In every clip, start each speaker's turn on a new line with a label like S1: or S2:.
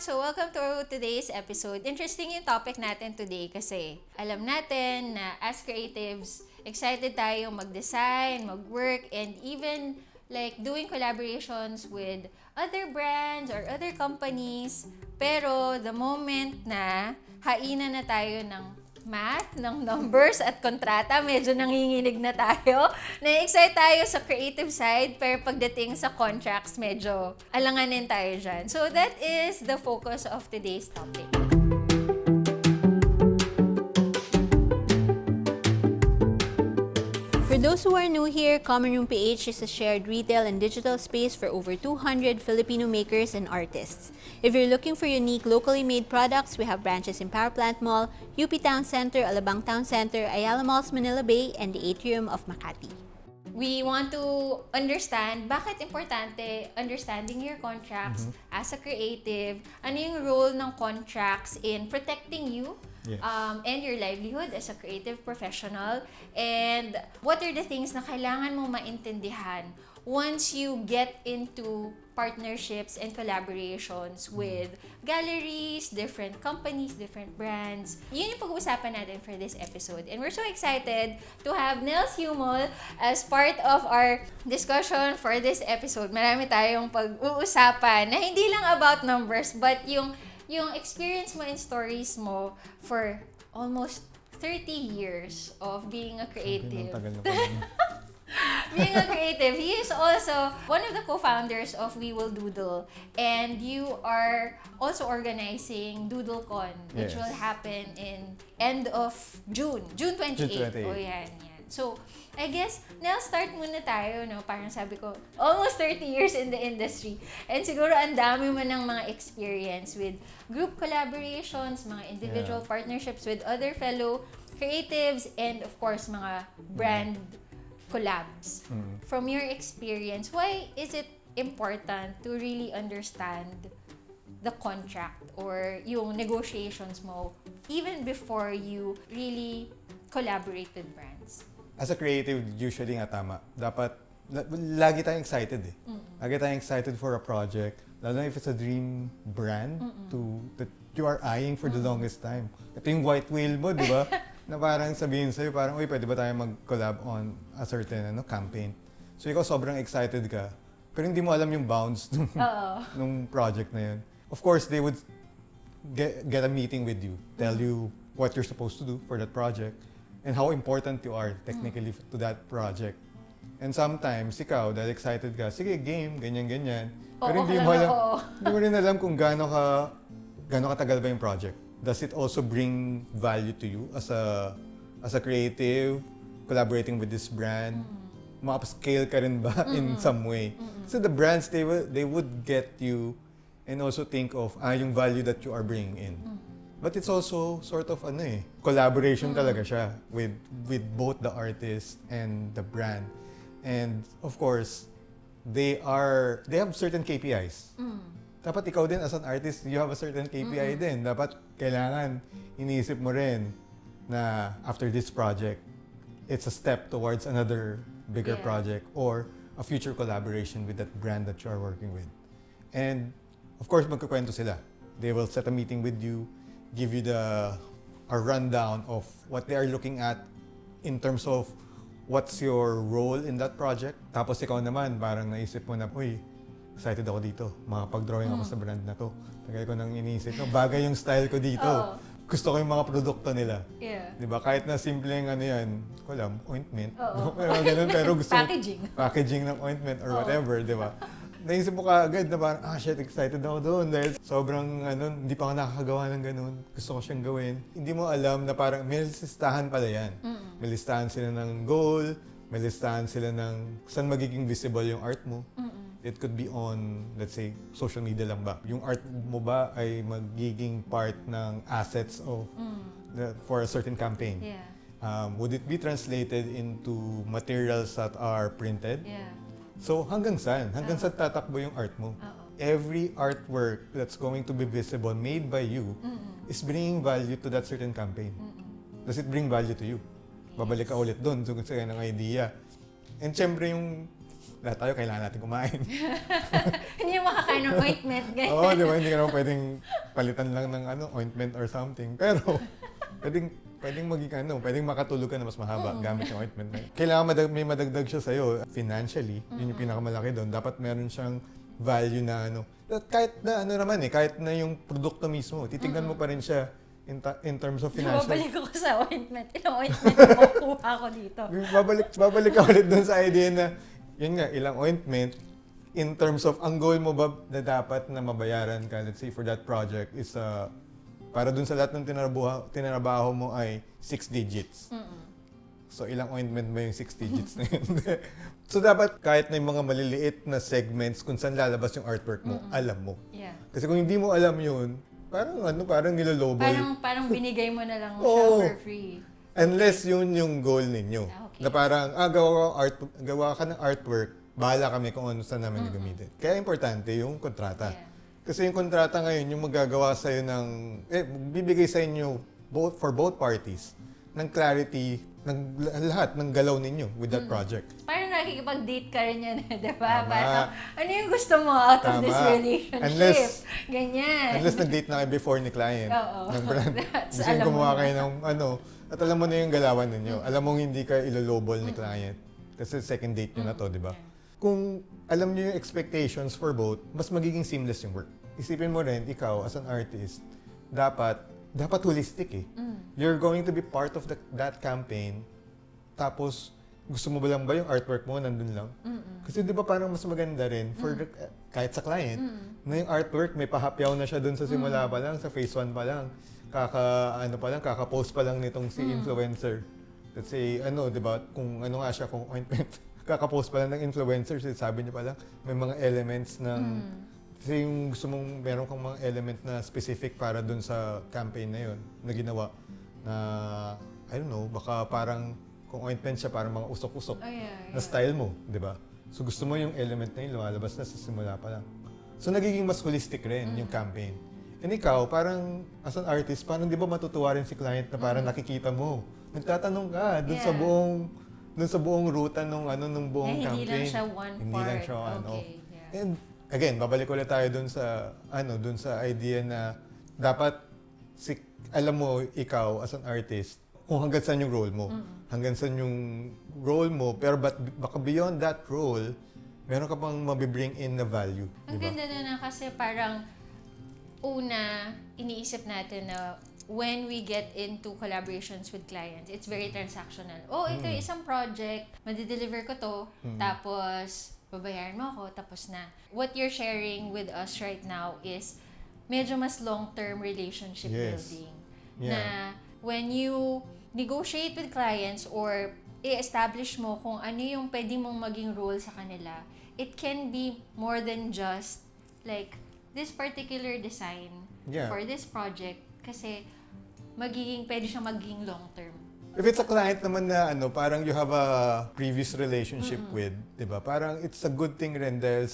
S1: So welcome to today's episode. Interesting yung topic natin today kasi alam natin na as creatives, excited tayo mag-design, mag-work, and even like doing collaborations with other brands or other companies. Pero the moment na hainan na tayo ng math, ng numbers at kontrata, medyo nanginginig na tayo. Na-excite tayo sa creative side, pero pagdating sa contracts, medyo alanganin tayo dyan. So that is the focus of today's topic.
S2: For those who are new here, Common Room PH is a shared retail and digital space for over 200 Filipino makers and artists. If you're looking for unique locally made products, we have branches in Power Plant Mall, UP Town Center, Alabang Town Center, Ayala Malls, Manila Bay, and the Atrium of Makati.
S1: We want to understand bakit importante understanding your contracts as a creative. Ano yung role ng contracts in protecting you and your livelihood as a creative professional. And what are the things na kailangan mo maintindihan once you get into partnerships and collaborations with galleries, different companies, different brands. Yun yung pag-uusapan natin for this episode. And we're so excited to have Nelz Yumul as part of our discussion for this episode. Marami tayong pag-uusapan na hindi lang about numbers, but yung experience mo and stories mo for almost 30 years of being a creative. Being a creative, he is also one of the co-founders of WeeWillDoodle, and you are also organizing DoodleCon, which will happen in end of June 28. Oh, yan. So, I guess, now start muna tayo, no? Parang sabi ko, almost 30 years in the industry. And siguro ang dami mo ng mga experience with group collaborations, mga individual partnerships with other fellow creatives, and of course, mga brand collabs. From your experience, why is it important to really understand the contract or yung negotiations mo even before you really collaborate with brands?
S3: As a creative, usually nga tama. Dapat, lagi tayong excited eh. Lagi tayong excited for a project. Lalo na if it's a dream brand that you are eyeing for the longest time. Ito yung white whale mo, di ba? Na parang sabihin sa'yo, parang, uy, pwede ba tayo mag-collab on a certain campaign? So ikaw sobrang excited ka, pero hindi mo alam yung bounds nung project na yun. Of course, they would get a meeting with you, tell you what you're supposed to do for that project, and how important you are technically to that project. And sometimes, ikaw, dahil excited ka, sige, game, ganyan-ganyan. Pero hindi mo rin alam kung gaano katagal ba yung project. Does it also bring value to you as a creative, collaborating with this brand? Ma-upscale ka rin ba in some way? So the brands, they would get you and also think of yung value that you are bringing in. But it's also sort of collaboration talaga siya with both the artist and the brand. And of course, they have certain KPIs. Dapat ikaw din as an artist, you have a certain KPI din. Dapat kailangan iniisip mo rin na after this project, it's a step towards another bigger project or a future collaboration with that brand that you are working with. And of course, magkukwento sila. They will set a meeting with you, give you a rundown of what they are looking at in terms of what's your role in that project. Tapos ikaw naman, parang naisip mo na, uy, excited ako dito. Makapag-drawing ako sa brand na to. Tagal ko nang iniisip. Bagay yung style ko dito. Gusto ko yung mga produkto nila. Diba? Kahit na simple yung ointment. Pero gusto packaging ng ointment or whatever, diba? Naisip mo kaagad na parang, shit, excited ako doon. Dahil sobrang, hindi pa ako nakakagawa ng ganun. Gusto ko siyang gawin. Hindi mo alam na parang may listahan pala yan. May listahan sila ng goal, may listahan sila ng saan magiging visible yung art mo. It could be on, let's say, social media lang ba? Yung art mo ba ay magiging part ng assets of for a certain campaign? Would it be translated into materials that are printed? So hanggang saan? Hanggang saan tatakbo yung art mo? Every artwork that's going to be visible, made by you, is bringing value to that certain campaign. Does it bring value to you? Babalik ka ulit doon, so kaya ng idea. And syempre yung lahat tayo kailangan natin kumain.
S1: Hindi mo makakain ng ointment. Ganyan.
S3: Oo, di ba? Hindi ka naman pwedeng palitan lang ng ointment or something. Pero, pwedeng pwedeng makatulog ka na mas mahaba gamit yung ointment na yun. Kailangan may madagdag siya sa'yo. Financially, yun yung pinakamalaki doon. Dapat meron siyang value na kahit na kahit na yung produkto mismo, titignan mo pa rin siya in terms of financial.
S1: Babalik ako sa ointment. Ilang ointment na makukuha ko dito.
S3: Babalik ka ulit doon sa idea na, yun nga, ilang ointment, in terms of, ang goal mo ba na dapat na mabayaran ka, let's say for that project, is para dun sa lahat ng tinarabaho mo ay 6 digits. So, ilang ointment ba yung 6 digits na yun? So, dapat kahit na yung mga maliliit na segments kung saan lalabas yung artwork mo, alam mo.
S1: Yeah.
S3: Kasi kung hindi mo alam yun, parang nilolobol.
S1: Parang binigay mo na lang siya
S3: Oo.
S1: for free.
S3: Unless yun yung goal ninyo.
S1: Okay.
S3: Na parang, gawa ka ng artwork, bahala kami kung ano saan namin gagamitin. Kaya importante yung kontrata.
S1: Yeah.
S3: Kasi yung kontrata ngayon, yung magagawa sa'yo bibigay sa inyo, for both parties, ng clarity, ng lahat ng galaw ninyo with that project.
S1: Parang nakikipag-date ka rin yan, di ba?
S3: Tama.
S1: Parang, ano yung gusto mo out of this
S3: Tama.
S1: relationship? Ganyan.
S3: Unless nag-date na kayo before ni client.
S1: Oo.
S3: Ng brand.
S1: That's,
S3: Gusto yung
S1: alam mo
S3: gumawa
S1: na.
S3: kayo ng at alam mo na yung galawan ninyo. Alam mong hindi ka ilolobol ni client. Kasi second date nyo na to, di ba? Kung alam nyo yung expectations for both, mas magiging seamless yung work. Isipin mo rin, ikaw as an artist, dapat holistic eh. You're going to be part of that campaign. Tapos, gusto mo ba lang ba yung artwork mo nandun lang? Kasi di ba parang mas maganda rin for kahit sa client, na yung artwork may pahapyaw na siya dun sa simula pa lang, sa phase 1 pa lang. Kaka-post pa lang nitong si influencer. Let's say, di ba, kung ano nga siya, kung ointment, kaka-post pa lang ng influencer, sabi niya pa lang, may mga elements ng, kasi yung gusto mong, meron kang mga element na specific para dun sa campaign na yun, na ginawa, na, I don't know, baka parang, kung ointment siya, parang mga usok-usok na style mo, di ba? So gusto mo yung element na yun, lumalabas na sa simula pa lang. So nagiging mas holistic rin yung campaign. And ikaw, parang as an artist, parang di ba matutuwa rin si client na parang nakikita mo. Nagtatanong ka dun sa buong ruta nung buong campaign.
S1: Hindi lang siya one
S3: Hindi
S1: part.
S3: lang siya
S1: Okay, yeah.
S3: And again, babalik ulit tayo dun sa idea na dapat alam mo ikaw as an artist kung hanggang saan yung role mo. Hanggang saan yung role mo, pero baka beyond that role, meron ka pang mabibring in na value.
S1: Ang
S3: diba?
S1: ganda na kasi parang una, iniisip natin na when we get into collaborations with clients, it's very transactional. Ito yung isang project, madideliver ko to, tapos babayaran mo ako, tapos na. What you're sharing with us right now is medyo mas long-term relationship building.
S3: Yeah.
S1: Na when you negotiate with clients or i-establish mo kung ano yung pwede mong maging role sa kanila, it can be more than just like this particular design for this project kasi pwede siyang maging long-term.
S3: If it's a client naman na parang you have a previous relationship with, 'di ba? Parang it's a good thing rin dahil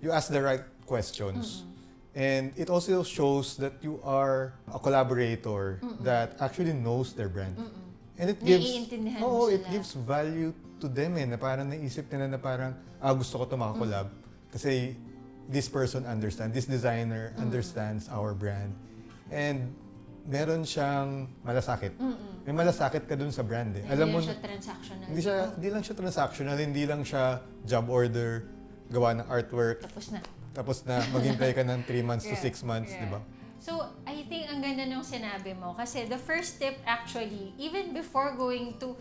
S3: you ask the right questions. And it also shows that you are a collaborator that actually knows their brand. And it gives
S1: Naiintindihan mo
S3: it
S1: sila.
S3: gives value to them na parang naisip nila na parang gusto ko to makakollab kasi this person understands, this designer understands our brand. And meron siyang malasakit. May malasakit ka dun sa brand eh. Alam mo,
S1: Hindi siya transactional.
S3: hindi lang siya transactional, hindi lang siya job order, gawa ng artwork, tapos na maghintay ka ng 3 months to 6 months, di ba?
S1: So, I think ang ganda nung sinabi mo kasi the first step actually, even before going to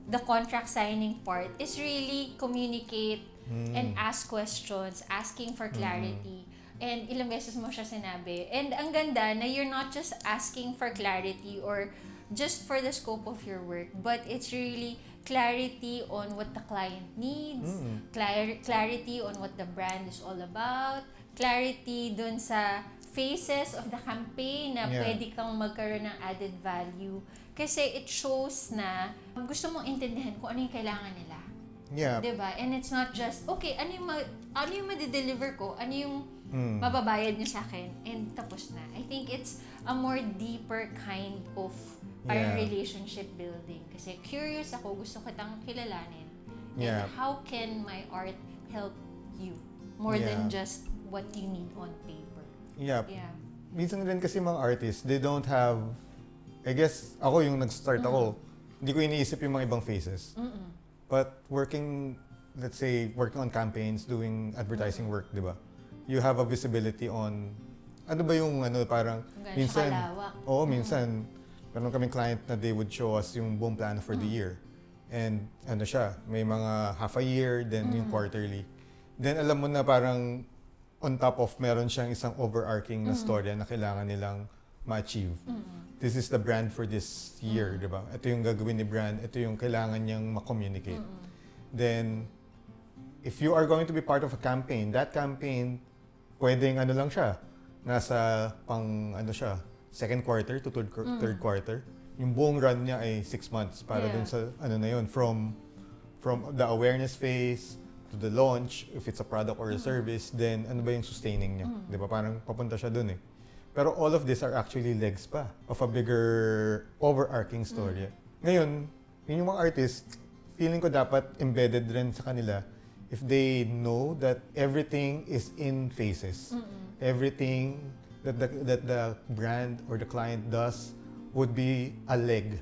S1: the contract signing part, is really communicate and ask questions, asking for clarity. And ilang beses mo siya sinabi. And ang ganda na you're not just asking for clarity or just for the scope of your work, but it's really clarity on what the client needs, clarity on what the brand is all about, clarity dun sa phases of the campaign na pwede kang magkaroon ng added value. Kasi it shows na gusto mong intindihan kung ano yung kailangan nila.
S3: Yeah.
S1: Diba? And it's not just, okay, ano yung ma-deliver ko, ano yung mababayad niyo sa akin, and tapos na. I think it's a more deeper kind of relationship building. Kasi curious ako, gusto kitang kilalanin. And how can my art help you more than just what you need on paper.
S3: Yeah.
S1: Yeah.
S3: Minsan rin kasi mga artists, they don't have, I guess, ako yung nag-start ako, hindi ko iniisip yung mga ibang faces. But working, let's say, working on campaigns, doing advertising work, di ba? You have a visibility on, ano ba yung, parang, minsan, minsan, meron kaming client na they would show us yung buong plan for the year. And may mga half a year, then yung quarterly. Then alam mo na parang on top of meron siyang isang overarching na story na kailangan nilang ma-achieve. This is the brand for this year, di ba? Ito yung gagawin ni brand, ito yung kailangan niyang ma-communicate. Then, if you are going to be part of a campaign, that campaign, pwedeng lang siya, nasa pang second quarter to third quarter. Yung buong run niya ay 6 months para dun sa na yun, from the awareness phase to the launch, if it's a product or a service, then ano ba yung sustaining niya? Di ba? Parang papunta siya dun eh. Pero all of these are actually legs pa of a bigger overarching story. Ngayon, yung mga artists, feeling ko dapat embedded rin sa kanila if they know that everything is in phases. Everything that the brand or the client does would be a leg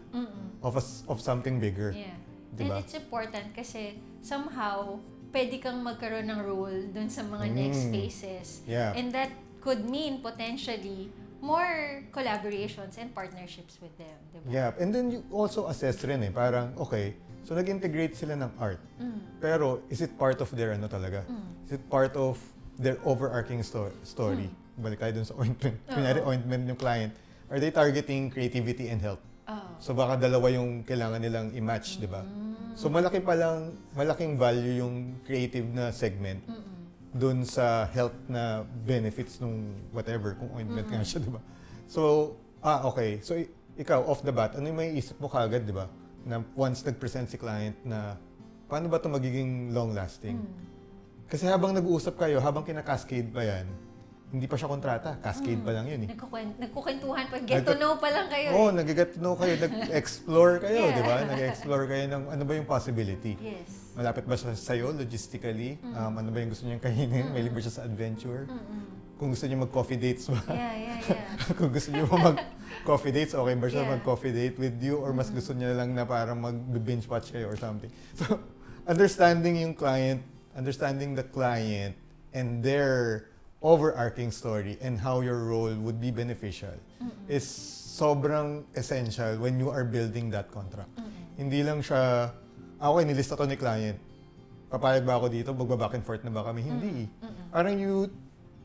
S3: of something bigger.
S1: Yeah.
S3: Diba?
S1: And it's important kasi somehow pwede kang magkaroon ng role dun sa mga next phases.
S3: Yeah.
S1: And that could mean potentially more collaborations and partnerships with them. Diba?
S3: Yeah. And then you also assess rin parang, okay, so nag-integrate sila ng art. Pero is it part of their talaga? Is it part of their overarching story? Balik tayo dun sa ointment. Kunyari ointment yung client. Are they targeting creativity and health? So baka dalawa yung kailangan nilang i-match, di ba? So malaking value yung creative na segment dun sa health na benefits nung whatever, kung ointment nga siya, di ba? So, okay. So ikaw, off the bat, ano yung may isip mo kagad, di ba? Na once nag-present si client na paano ba ito magiging long-lasting? Kasi habang nag-uusap kayo, habang kinakascade pa yan, hindi pa siya kontrata. Cascade pa lang yun eh.
S1: Nagkukwentuhan pa. Get to know pa lang kayo.
S3: Oo, nag-get to know kayo. Nag-explore kayo, di ba? Nag-explore kayo ng ano ba yung possibility.
S1: Yes.
S3: Malapit ba siya sa'yo logistically? Ano ba yung gusto niyang kainin? May libre siya sa adventure? Kung gusto niyo mag-coffee dates ba?
S1: Yeah.
S3: Kung gusto niyo mag-coffee dates, okay ba siya mag-coffee date with you? Or mas gusto niya lang na parang mag-binge watch kayo or something? So, understanding the client and their overarching story and how your role would be beneficial is sobrang essential when you are building that contract. Hindi lang siya, okay, nilista to ni client. Papayag ba ako dito? Magba-back and forth na ba kami? Hindi. Parang you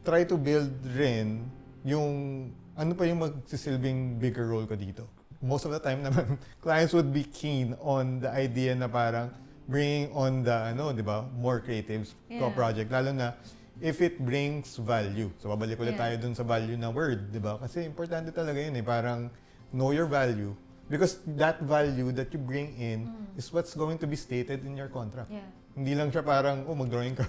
S3: try to build rin yung ano pa yung magsisilbing bigger role ko dito. Most of the time naman, clients would be keen on the idea na parang bringing on the, di ba, more creatives to a project. Lalo na if it brings value. So, babalik ulit tayo dun sa value na word, di ba? Kasi importante talaga yun parang know your value. Because that value that you bring in is what's going to be stated in your contract.
S1: Yeah.
S3: Hindi lang siya parang, mag-drawing ka.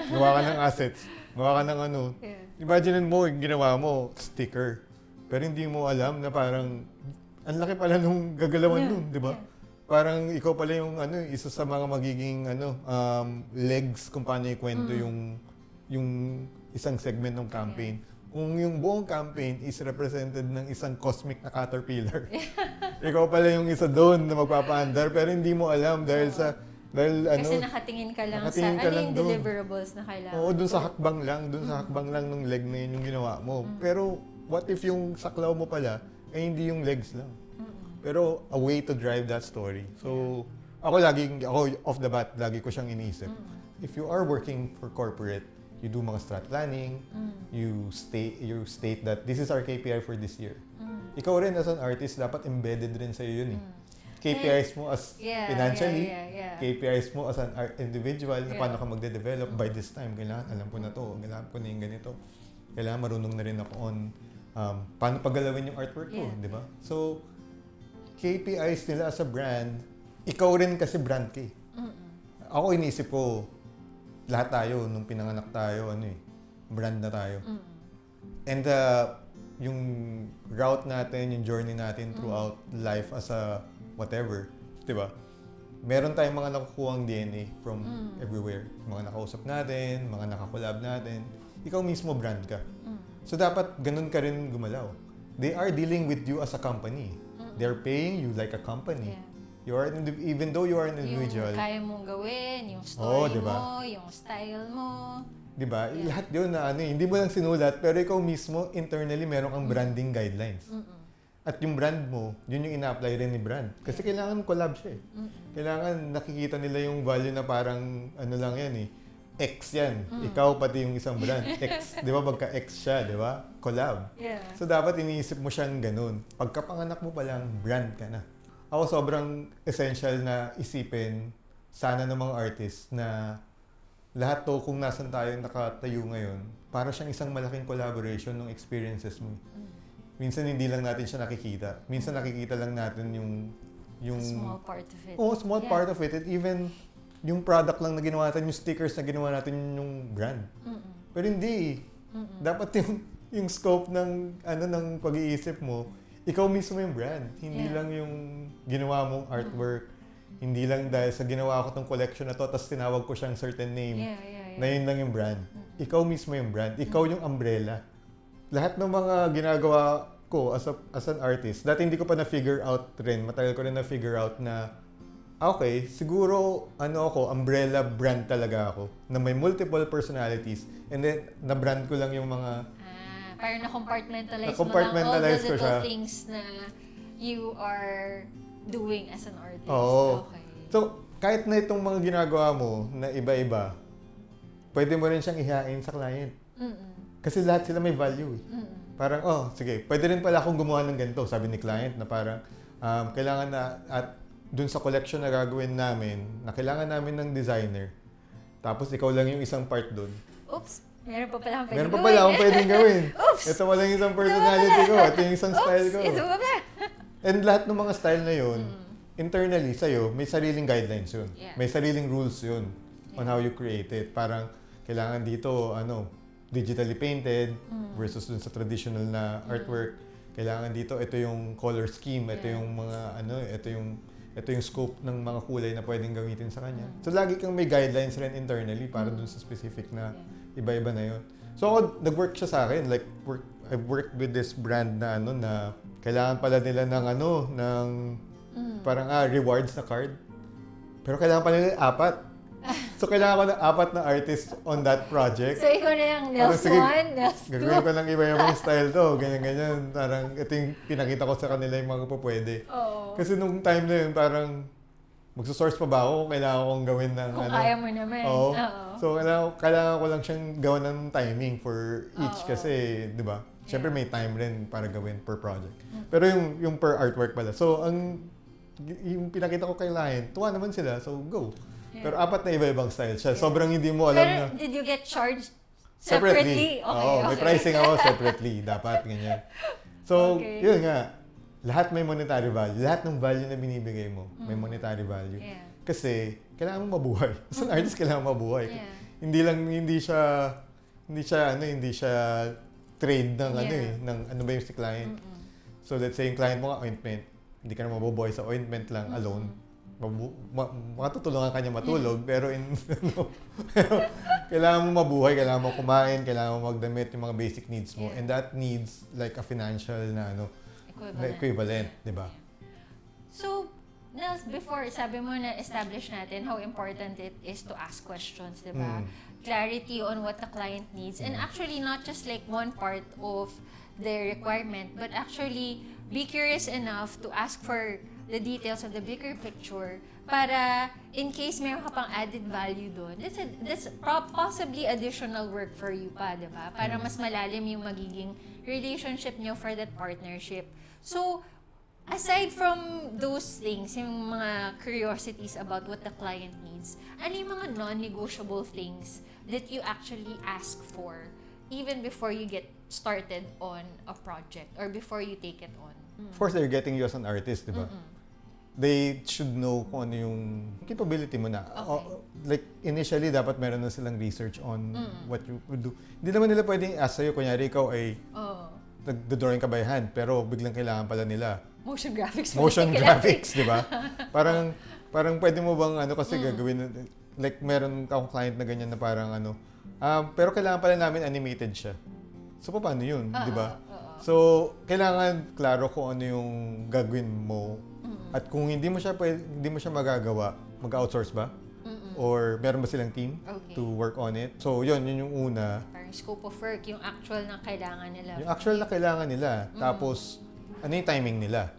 S3: Gawa ka ng assets. Gawa ka ng ano. Yeah. Imagine mo, yung ginawa mo, sticker. Pero hindi mo alam na parang, ang laki pala nung gagalawan nun, di ba? Parang ikaw pala yung isa sa mga magiging legs kung paano ikwento yung isang segment ng campaign. Kung yung buong campaign is represented ng isang cosmic na caterpillar. Ikaw pala yung isa doon na magpapaandar pero hindi mo alam dahil
S1: kasi nakatingin ka lang sa yung deliverables na kailangan.
S3: Oo, doon sa hakbang lang ng leg na yun yung ginawa mo. Pero what if yung saklaw mo pala ay hindi yung legs lang. Pero a way to drive that story. So ako off the bat lagi ko siyang iniisip. If you are working for corporate, you do mga strat planning, you state that this is our KPI for this year. Ikaw rin as an artist, dapat embedded rin sa'yo yun KPIs mo as financially, KPIs mo as an individual, na paano ka magde-develop by this time. Kailangan, alam ko na to, kailangan ko na yung ganito. Kailangan marunong na rin ako on paano paggalawin yung artwork ko, di ba? So, KPIs nila as a brand, ikaw rin kasi brand ka Ako iniisip ko, lahat tayo, nung pinanganak tayo, brand na tayo. And yung route natin, yung journey natin throughout life as a whatever, di ba? meron tayong mga nakukuhang DNA from everywhere. Mga nakausap natin, mga nakakolab natin. Ikaw mismo brand ka. So dapat ganun ka rin gumalaw. They are dealing with you as a company. They are paying you like a company.
S1: Yeah.
S3: You are even though you are an individual.
S1: Yung kaya mong gawin, yung story
S3: diba?
S1: mo, yung style mo.
S3: Diba?
S1: Yeah.
S3: Lahat yun na hindi mo lang sinulat, pero ikaw mismo, internally, meron kang branding guidelines. At yung brand mo, yun yung ina-apply rin ni brand. Kasi kailangan collab siya eh. Kailangan nakikita nila yung value na parang, ano lang yan eh, X yan. Ikaw pati yung isang brand. X, di ba? Magka-X siya, di ba? Collab.
S1: Yeah.
S3: So, dapat iniisip mo siyang ganun. Pagkapanganak mo pa lang, brand ka na. Ako sobrang essential na isipin sana ng mga artists na lahat to kung nasan tayo nakatayo ngayon, para siyang isang malaking collaboration ng experiences mo. Minsan hindi lang natin siya nakikita. Minsan nakikita lang natin yung
S1: Small part of it.
S3: Oh, small part of it. And even yung product lang na ginawa natin, yung stickers na ginawa natin yung brand. Pero hindi. Dapat yung scope ng ng pag-iisip mo, ikaw mismo yung brand. Hindi lang yung ginawa mong artwork. Hindi lang dahil sa ginawa ko tong collection na to, tapos tinawag ko siyang certain name. Na yun lang yung brand. Ikaw mismo yung brand. Ikaw yung umbrella. Lahat ng mga ginagawa ko as an artist, dati hindi ko pa na-figure out rin. Matagal ko rin na-figure out na, okay, siguro, ako, umbrella brand talaga ako. Na may multiple personalities. And then, na-brand ko lang yung mga
S1: Parang na-compartmentalize
S3: Na-compartmentalize
S1: mo
S3: ko
S1: lang all the
S3: siya.
S1: little things na you are doing as an artist.
S3: Oo.
S1: Okay.
S3: So, kahit na itong mga ginagawa mo na iba-iba, pwede mo rin siyang ihain sa client. Kasi lahat sila may value eh. Parang, sige, pwede rin pala akong gumawa ng ganito, sabi ni client, na parang kailangan na, at dun sa collection na gagawin namin, na kailangan namin ng designer, tapos ikaw lang yung isang part dun.
S1: Oops! Meron pa pala akong
S3: Meron pa pala akong pwedeng gawin.
S1: Oops!
S3: Ito pala yung isang personality ko, ito yung isang style ko.
S1: Ito pa pala!
S3: And lahat ng mga style na yun, internally sa'yo, may sariling guidelines yun.
S1: Yeah.
S3: May sariling rules yun on how you create it. Parang, kailangan dito, digitally painted versus dun sa traditional na artwork. Kailangan dito, ito yung color scheme, ito yung mga, ito yung scope ng mga kulay na pwedeng gamitin sa kanya. So, lagi kang may guidelines rin internally para dun sa specific na iba-iba na yun. So, ako, nag-work siya sa akin. Like, I've worked with this brand na na kailangan pala nila ng parang rewards na card. Pero kailangan pala nila 4. So, kailangan ko ng 4 na artist on that project.
S1: So, ikaw na yung Nelz 1, Nelz 2.
S3: Gagawin ko ng iba-ibang style to. Ganyan-ganyan. Parang ito yung pinakita ko sa kanila yung mga pwede.
S1: Oo.
S3: Kasi nung time na yun, parang magsusource pa ba ako kung kailangan kong gawin ng
S1: Kung kaya mo naman.
S3: Oo.
S1: Oo.
S3: So, kailangan ko lang siyang gawan ng timing for each kasi, di ba? Siyempre may time rin para gawin per project. Pero yung per artwork pala. So, yung pinakita ko kay client, tuwa naman sila. So, go. Pero 4 na iba-ibang style siya. Sobrang hindi mo alam na.
S1: Pero did you get charged separately?
S3: Okay, may pricing ako separately. Dapat ganyan. So, yun nga. Lahat may monetary value. Lahat ng value na binibigay mo, may monetary value.
S1: Yeah.
S3: Kasi, kailangan mo mabuhay. As an artist, kailangan mabuhay.
S1: Yeah.
S3: Hindi siya trade ng ng ano ba yung si client. So, let's say yung client mo nga, ointment. Hindi ka na mabubuhay sa ointment lang alone. Makatutulungan ka niya matulog, pero kailangan mo mabuhay, kailangan mo kumain, kailangan mo magdamit yung mga basic needs mo. And that needs like a financial na equivalent, di ba?
S1: So, Nelz, before, sabi mo na establish natin how important it is to ask questions, di ba? Clarity on what the client needs. And actually, not just like one part of their requirement, but actually be curious enough to ask for the details of the bigger picture para in case mayroon ka pang added value doon. That's possibly additional work for you pa, di ba? Para mas malalim yung magiging relationship nyo for that partnership. So, aside from those things, yung mga curiosities about what the client needs, ano yung mga non-negotiable things that you actually ask for even before you get started on a project or before you take it on?
S3: Of course, they're getting you as an artist, di ba? They should know kung ano yung capability mo na.
S1: Okay.
S3: Like, initially, dapat meron na silang research on what you would do. Hindi naman nila pwedeng ask sa'yo, kunyari ikaw ay nag-drawing ka by hand, pero biglang kailangan pala nila
S1: Motion graphics.
S3: motion graphics, di ba? Parang, Parang pwede mo bang kasi gagawin, like meron akong client na ganyan na parang pero kailangan pala namin animated siya. So, paano yun? Di ba? So, kailangan klaro kung ano yung gagawin mo. At kung hindi mo siya magagawa, mag-outsource ba? Or meron ba silang team to work on it? So, yun yung una.
S1: Parang scope of work, yung actual na kailangan nila.
S3: Yung actual na kailangan nila. Tapos, ano yung timing nila?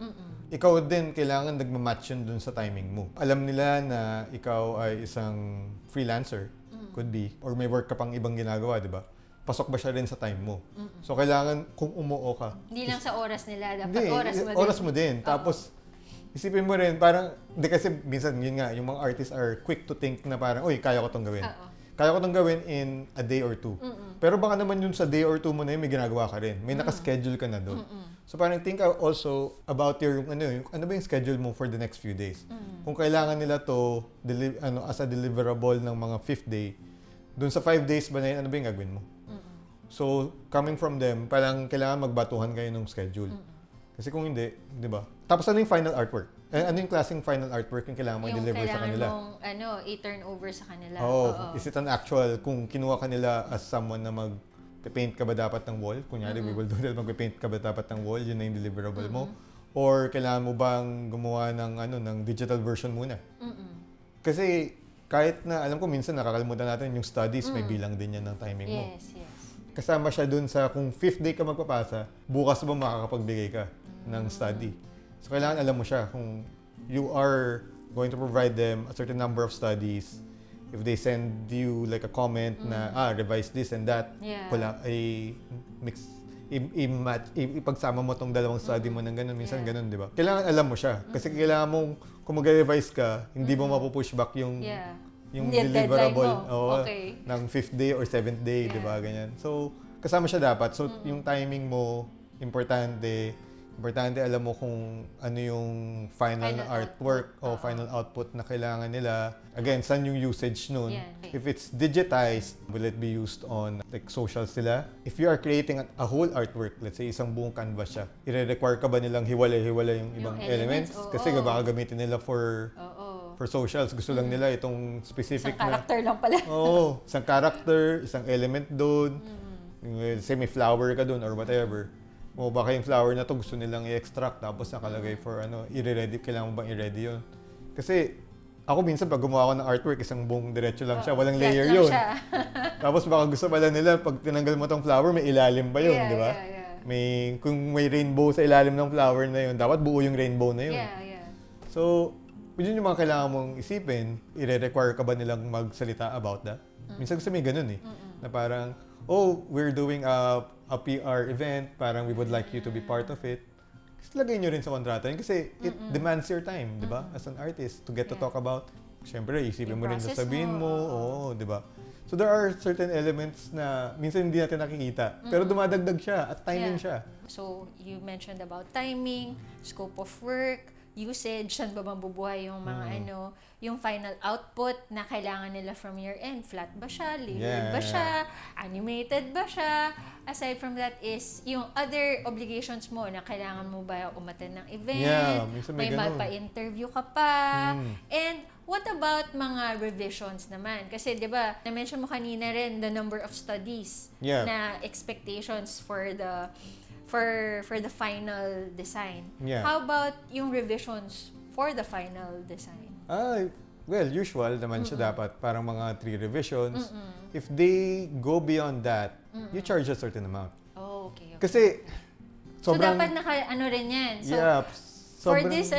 S3: Ikaw din, kailangan nagmamatch yun dun sa timing mo. Alam nila na ikaw ay isang freelancer, could be, or may work ka pang ibang ginagawa, di ba? Pasok ba siya rin sa time mo? So, kailangan kung umuo ka.
S1: Hindi lang sa oras nila, dapat
S3: Hindi,
S1: oras mo din.
S3: mo din. Tapos, isipin mo rin, parang, hindi kasi minsan yun nga, yung mga artists are quick to think na parang, uy, kaya ko tong gawin. Kaya ko tong gawin in a day or two. Pero baka naman yun sa day or two mo na yun, may ginagawa ka rin. May nakaschedule ka na doon. So parang think also about your, ano ba yung schedule mo for the next few days. Kung kailangan nila to, as a deliverable ng mga 5th day, doon sa 5 days ba na yun, ano ba yung gagawin mo? So, coming from them, parang kailangan magbatuhan kayo ng schedule. Kasi kung hindi, di ba? Tapos ano yung final artwork? Ano yung klaseng final artwork yung kailangan mo i-deliver sa kanila?
S1: Yung kailangan mong i-turn over sa kanila.
S3: Is it an actual, kung kinuha ka nila as someone na mag-paint ka ba dapat ng wall? Kunyari, WeeWillDoodle, mag-paint ka ba dapat ng wall? Yun na yung deliverable mo? Or kailangan mo bang gumawa ng digital version muna? Kasi kahit na, alam ko minsan nakakalimutan natin yung studies, may bilang din yan ng timing mo.
S1: Yes.
S3: Kasama siya dun sa kung 5th day ka magpapasa, bukas ba makakapagbigay ka ng study. So, kailangan alam mo siya kung you are going to provide them a certain number of studies. If they send you like a comment na, revise this and that, ipagsama mo tong dalawang study mo ng ganun, minsan ganun, di ba? Kailangan alam mo siya. Kasi kailangan mong, kung mag-revise ka, hindi mo mapupush back yung deliverable ng 5th day or 7th day, di ba? Ganyan. So, kasama siya dapat. So, yung timing mo, importante alam mo kung ano yung final na artwork o final output na kailangan nila. Again, saan yung usage nun? If it's digitized, will it be used on like socials nila? If you are creating a whole artwork, let's say isang buong canvas siya, i-require ka ba nilang hiwalay-hiwalay yung ibang elements? Kasi baka gamitin nila for socials. Gusto lang nila itong specific
S1: isang character lang pala.
S3: Isang character, isang element doon. Say may flower ka doon or whatever. O baka yung flower na to gusto nilang i-extract tapos nakalagay for i-ready. Kailangan mo bang i-ready yun? Kasi ako minsan pag gumawa ko ng artwork, isang buong diretso lang siya. Walang layer yun. Tapos baka gusto pala nila pag tinanggal mo tong flower, may ilalim pa yun, di ba? Kung may rainbow sa ilalim ng flower na yun, dapat buo yung rainbow na yun. So, yun yung mga kailangan mong isipin. I-require ka ba nilang magsalita about that? Minsan kasi may ganun na parang, we're doing a PR event, parang we would like you to be part of it. Kasi lagay nyo rin sa kontrata yun kasi it demands your time, di ba? As an artist, to get to talk about, syempre, isipin mo rin sasabihin mo, di ba? So there are certain elements na minsan hindi natin nakikita, pero dumadagdag siya at timing siya.
S1: So, you mentioned about timing, scope of work, usage, saan ba bang bubuhay yung mga yung final output na kailangan nila from your end. Flat ba siya? Layered ba siya? Animated ba siya? Aside from that is yung other obligations mo na kailangan mo ba umattend ng event? May magpa-interview ka pa. And what about mga revisions naman? Kasi 'di ba, na-mention mo kanina rin the number of studies na expectations for the final design. How about yung revisions for the final design?
S3: Well, usual naman siya dapat. Parang mga 3 revisions. If they go beyond that, you charge a certain amount.
S1: Okay.
S3: Kasi, sobrang...
S1: So, dapat naka-ano rin yan. So, for this,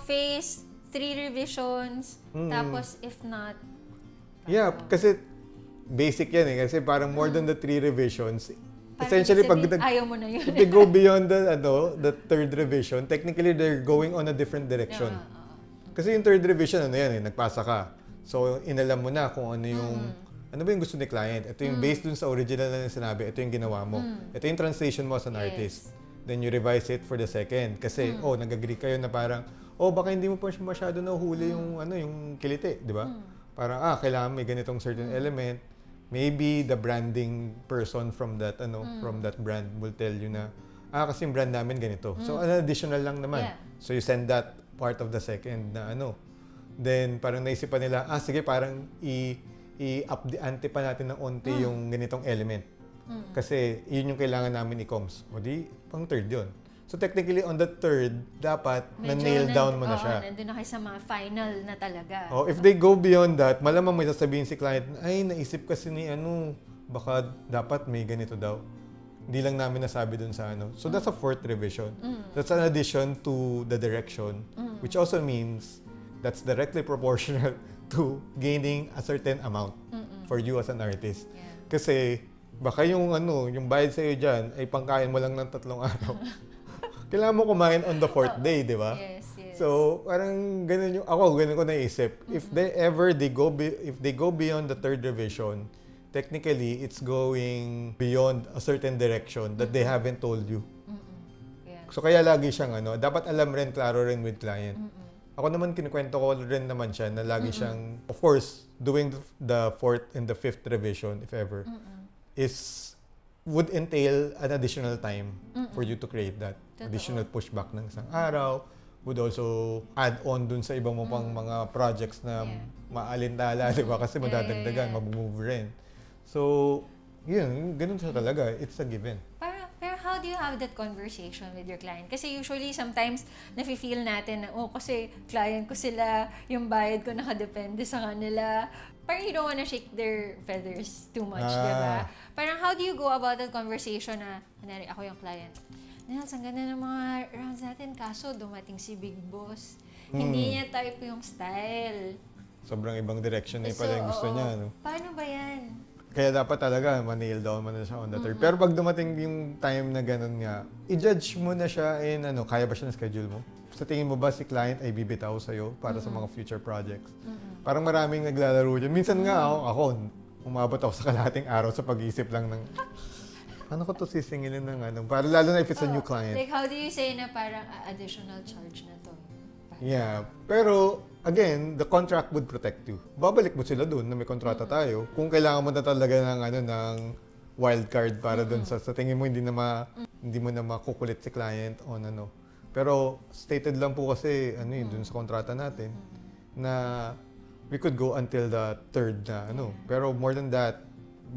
S1: phase, 3 revisions, tapos if not...
S3: kasi basic yan Kasi parang more than the 3 revisions, essentially,
S1: ayaw mo na yun.
S3: If they go beyond the 3rd revision, technically, they're going on a different direction. Kasi yung 3rd revision, nagpasa ka. So, inalam mo na kung ano yung, ano ba yung gusto ni client. Ito yung based dun sa original na sinabi, ito yung ginawa mo. Ito yung translation mo as an artist. Then you revise it for the second. Kasi, nag-agree kayo na parang, baka hindi mo pa masyado nahuhuli yung, yung kiliti, di ba? Parang, kailangan may ganitong certain element. Maybe the branding person from that brand will tell you na kasi yung brand namin ganito. So an additional lang naman. So you send that part of the second na Then parang naisipan nila, sige parang i-up the ante pa natin ng onti yung ganitong element. Kasi yun yung kailangan namin i-coms. O di, pang third yun. So technically, on the third, dapat na-nail down mo na siya.
S1: Nandun na kayo sa mga final na talaga.
S3: If they go beyond that, malamang may sasabihin si client, ay, naisip kasi ni baka dapat may ganito daw. Hindi lang namin nasabi dun sa So that's a fourth revision. That's an addition to the direction, which also means that's directly proportional to gaining a certain amount for you as an artist.
S1: Yeah.
S3: Kasi baka yung bayad sa'yo dyan ay pangkain mo lang ng 3 araw. Kailangan mo kumain on the 4th day, di ba?
S1: Yes, yes.
S3: So, parang ganun ganun ko naisip. If they go beyond the 3rd revision, technically, it's going beyond a certain direction that they haven't told you.
S1: Yeah.
S3: So, kaya lagi siyang dapat alam rin, klaro rin with client. Ako naman, kinukwento ko rin naman siya na lagi siyang, of course, doing the 4th and the 5th revision, if ever, would entail an additional time for you to create that.
S1: Totoo.
S3: Additional pushback ng isang araw, would also add on dun sa ibang mo pang mga projects na maalintala, di ba? Kasi madadagdagan, mag-move rin. So, yun, ganun siya talaga. It's a given.
S1: Pero how do you have that conversation with your client? Kasi usually, sometimes, nafe-feel natin na, kasi client ko sila, yung bayad ko nakadepende sa kanila. Parang you don't wanna shake their feathers too much, di ba? Parang how do you go about that conversation na, ako yung client, Nelz, ang ganda ng mga rounds natin, kaso dumating si Big Boss. Hindi niya type yung style.
S3: Sobrang ibang direction na pala yung gusto niya. No?
S1: Paano ba yan?
S3: Kaya dapat talaga, ma-nail down mo na siya on the third. Pero pag dumating yung time na ganun nga, i-judge mo na siya in kaya ba siya na schedule mo? Sa tingin mo ba si client ay bibitaw sa'yo para sa mga future projects? Parang maraming naglalaro dyan. Minsan nga ako, umabot ako sa kalahating araw sa pag-iisip lang ng ano ko to sisingilin ng para lalo na if it's a new client.
S1: Like how do you say na parang additional charge na to?
S3: Yeah. Pero, again, the contract would protect you. Babalik mo sila doon na may kontrata tayo. Kung kailangan mo na talaga ng wild card para doon sa tingin mo hindi mo na makukulit si client on Pero, stated lang po kasi doon sa kontrata natin na we could go until the 3rd na Pero more than that,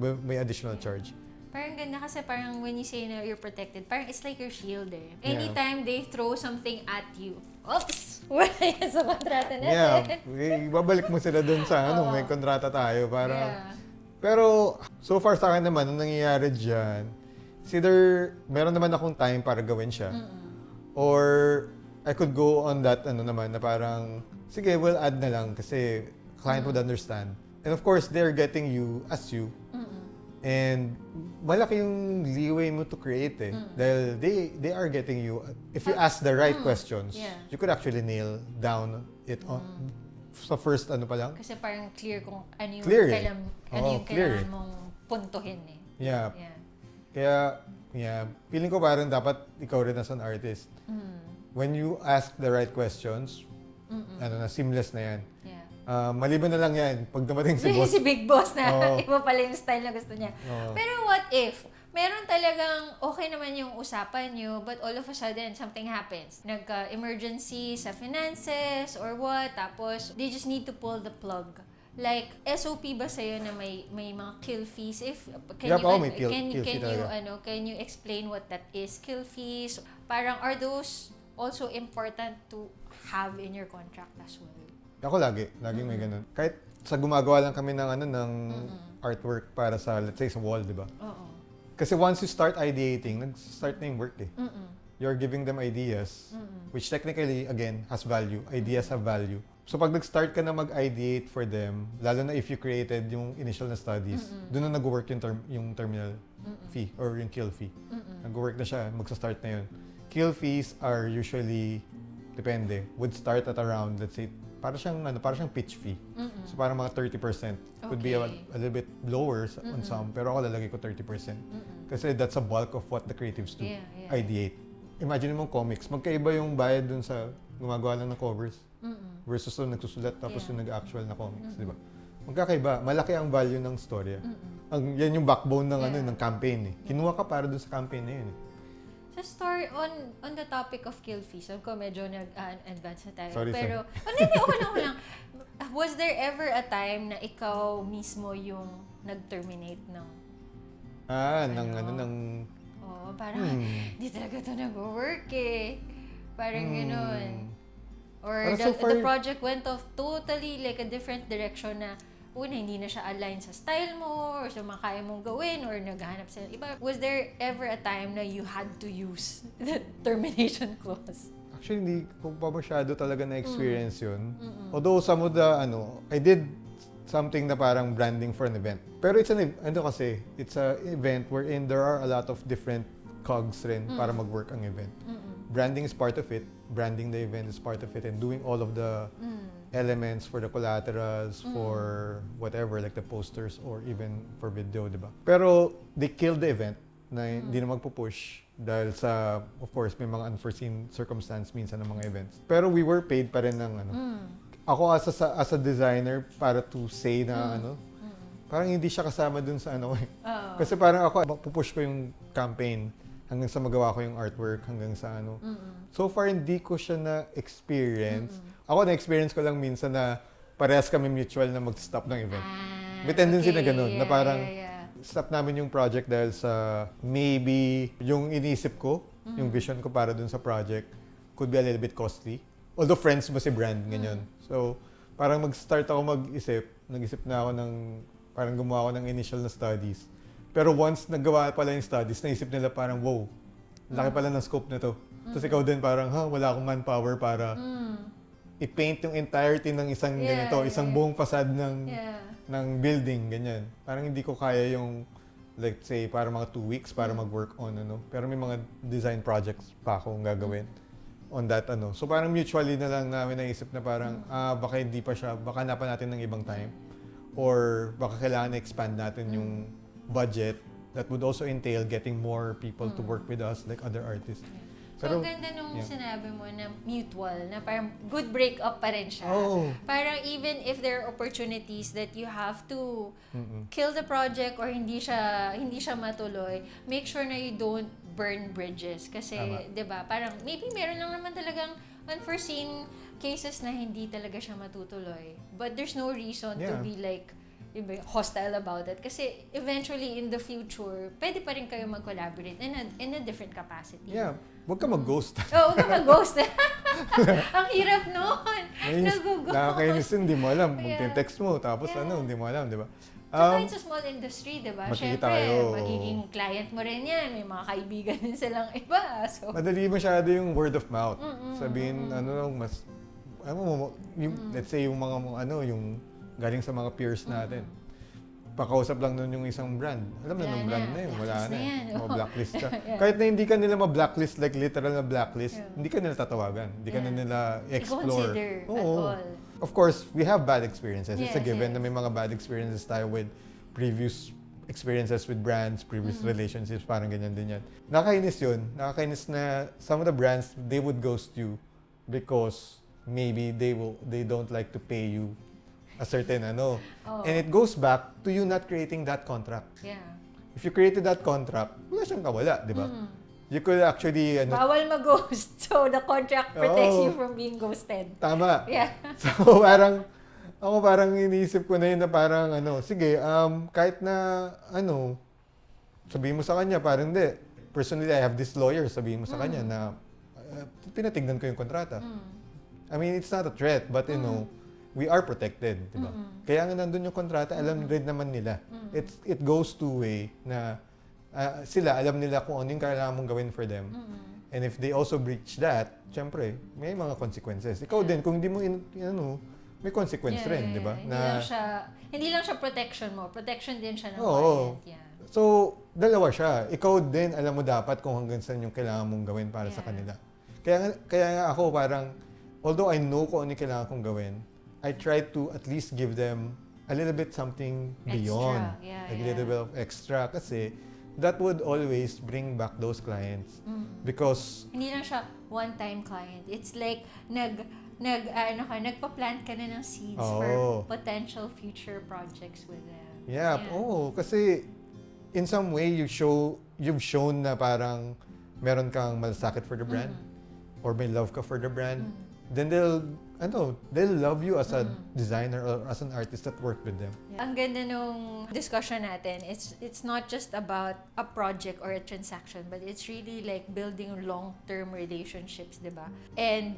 S3: may additional charge.
S1: Parang ganda kasi parang when you say na you're protected, parang it's like your shield eh. Anytime they throw something at you, oops! Wala yan sa kontrata natin.
S3: Yeah, babalik mo sila dun sa may kontrata tayo. Pero, so far sa akin naman, ang nangyayari dyan, either meron naman akong time para gawin siya, or I could go on that naman na parang, sige, we'll add na lang kasi client would understand. And of course, they're getting you as you. And malaki yung leeway mo to create Dahil they are getting you, if you ask the right questions, you could actually nail down it on sa first pa lang.
S1: Kasi parang clear kung ano yung
S3: Clear
S1: kailangan mong puntuhin eh.
S3: Yeah. Kaya, feeling ko parang dapat ikaw rin as an artist. When you ask the right questions, seamless na yan. Maliban na lang yan, pag dumating si boss.
S1: Si Big Boss na iba pala yung style na gusto niya. Pero what if, meron talagang okay naman yung usapan nyo, but all of a sudden, something happens. Nagka-emergency sa finances or what, tapos they just need to pull the plug. Like, SOP ba sa'yo na may mga kill fees? Can you explain what that is, kill fees? Parang, are those also important to have in your contract as well?
S3: Ako laging may ganun. Kahit sa gumagawa lang kami ng artwork para sa, let's say, sa wall, di ba? Kasi once you start ideating, nag-start na yung work eh. You're giving them ideas, which technically, again, has value. Ideas have value. So pag nag-start ka na mag-ideate for them, lalo na if you created yung initial na studies, doon na nag-work yung terminal fee or yung kill fee. Nag-work na siya, magsa-start na yun. Kill fees are usually, depende, would start at around, let's say, para siyang pitch fee. So parang mga 30%. Could be a little bit lower on some, pero ako lalagay ko 30%. Kasi that's a bulk of what the creatives do. Ideate. Imagine mo comics, magkaiba yung bayad dun sa gumagawa lang ng covers versus yung nagsusulat tapos yung nag-actual na comics, di ba? Magkakaiba. Malaki ang value ng storya. Yan yung backbone ng ng campaign eh. Kinuha ka para dun sa campaign na yun eh.
S1: Sa story, on the topic of kill fees, ko medyo nag-advance na tayo.
S3: Sorry,
S1: Pero, hindi, okay lang. Was there ever a time na ikaw mismo yung nag-terminate ng...
S3: ng...
S1: Oo, parang, di talaga ito nag-work eh. Parang gano'n. Or the project went off totally like a different direction na una, hindi na siya aligned sa style mo or sa mga kaya mong gawin or naghahanap sa iba. Was there ever a time na you had to use the termination clause?
S3: Actually, hindi ko pa masyado talaga na-experience yun. Although some of the, I did something na parang branding for an event. Pero it's an event wherein there are a lot of different cogs rin para mag-work ang event. Branding is part of it. Branding the event is part of it. And doing all of the elements for the collaterals, for whatever, like the posters or even for video, di ba? Pero they killed the event na hindi na magpupush dahil sa, of course, may mga unforeseen circumstance minsan ng mga events. Pero we were paid pa rin ng Ako as a designer, para to say na parang hindi siya kasama dun sa Kasi parang ako, pupush ko yung campaign hanggang sa magawa ko yung artwork, hanggang sa So far, hindi ko siya na-experience. Ako, na-experience ko lang minsan na parehas kami mutual na mag-stop ng event. May tendency na ganun, na parang stop namin yung project dahil sa maybe yung inisip ko, yung vision ko para dun sa project could be a little bit costly. Although friends mo si brand, ganyan. So, parang mag-start ako nag-isip na ako parang gumawa ako ng initial na studies. Pero once nagawa pala yung studies, naisip nila parang, wow, laki pala ng scope na to. Tapos ikaw din parang, wala akong manpower para i-paint yung entirety ng isang ganito, isang buong facade ng building, ganyan. Parang hindi ko kaya yung, let's say, para mga 2 weeks para mag-work on, Pero may mga design projects pa akong gagawin on that, So parang mutually na lang namin naisip na parang, baka hindi pa siya, baka hanapan natin ng ibang time. Or baka kailangan na-expand natin yung budget that would also entail getting more people to work with us like other artists.
S1: So, ang ganda nung sinabi mo na mutual, na parang good breakup pa rin siya. Parang even if there are opportunities that you have to kill the project or hindi siya matuloy, make sure na you don't burn bridges. Kasi, di ba, parang maybe meron lang naman talagang unforeseen cases na hindi talaga siya matutuloy. But there's no reason to be like, hostile about it. Kasi eventually, in the future, pwede pa rin kayo mag-collaborate in a different capacity.
S3: Yeah. Huwag ka mag-ghost.
S1: Huwag ka mag-ghost. Ang hirap nun. Nag-ghost.
S3: Nakakainis din, hindi mo alam. Mag-text mo, tapos hindi mo alam, di ba?
S1: Saka it's a small industry, di ba? Siyempre, magiging client mo rin yan. May mga kaibigan din silang iba. So,
S3: madali masyado yung word of mouth. Sabihin, let's say yung mga, yung galing sa mga peers natin. Pakausap lang nun yung isang brand. Alam na nung brand na yun. Wala na. Ma-blacklist ka. Kahit na hindi ka nila ma-blacklist, like literal na blacklist, hindi ka nila tatawagan. Hindi ka na nila explore.
S1: Consider at all.
S3: Of course, we have bad experiences. It's a given na may mga bad experiences tayo with previous experiences with brands, previous relationships, parang ganyan din yan. Nakakainis yun. Nakakainis na some of the brands, they would ghost you because maybe they don't like to pay you a certain And it goes back to you not creating that contract.
S1: Yeah.
S3: If you created that contract, wala siyang kawala, di ba? You could actually...
S1: Bawal mag-ghost. So, the contract protects you from being ghosted.
S3: Tama.
S1: Yeah.
S3: So, parang iniisip ko na yun na parang sige, kahit na sabihin mo sa kanya, parang hindi. Personally, I have this lawyer, sabihin mo sa kanya na pinatignan ko yung kontrata. I mean, it's not a threat, but we are protected, di ba? Kaya nga nandun yung kontrata, alam rin naman nila. It goes two-way na sila, alam nila kung ano yung kailangan mong gawin for them. And if they also breach that, syempre, may mga consequences. Ikaw din, kung hindi mo, may consequence rin, di ba?
S1: Hindi lang siya protection mo. Protection din siya ng
S3: client.
S1: Yeah.
S3: So, dalawa siya. Ikaw din, alam mo dapat kung hanggang saan yung kailangan mong gawin para sa kanila. Kaya nga ako parang, although I know kung ano yung kailangan kong gawin, I try to at least give them a little bit something beyond. A little bit of extra. Kasi, that would always bring back those clients. Because...
S1: Hindi lang siya one-time client. It's like, nagpa-plant ka na ng seeds for potential future projects with them.
S3: Yeah. Kasi in some way, you've shown na parang meron kang malasakit for the brand, or may love ka for the brand, then they'll love you as a designer or as an artist that worked with them.
S1: Yeah. Ang ganda nung discussion natin, it's not just about a project or a transaction, but it's really like building long-term relationships, di ba? And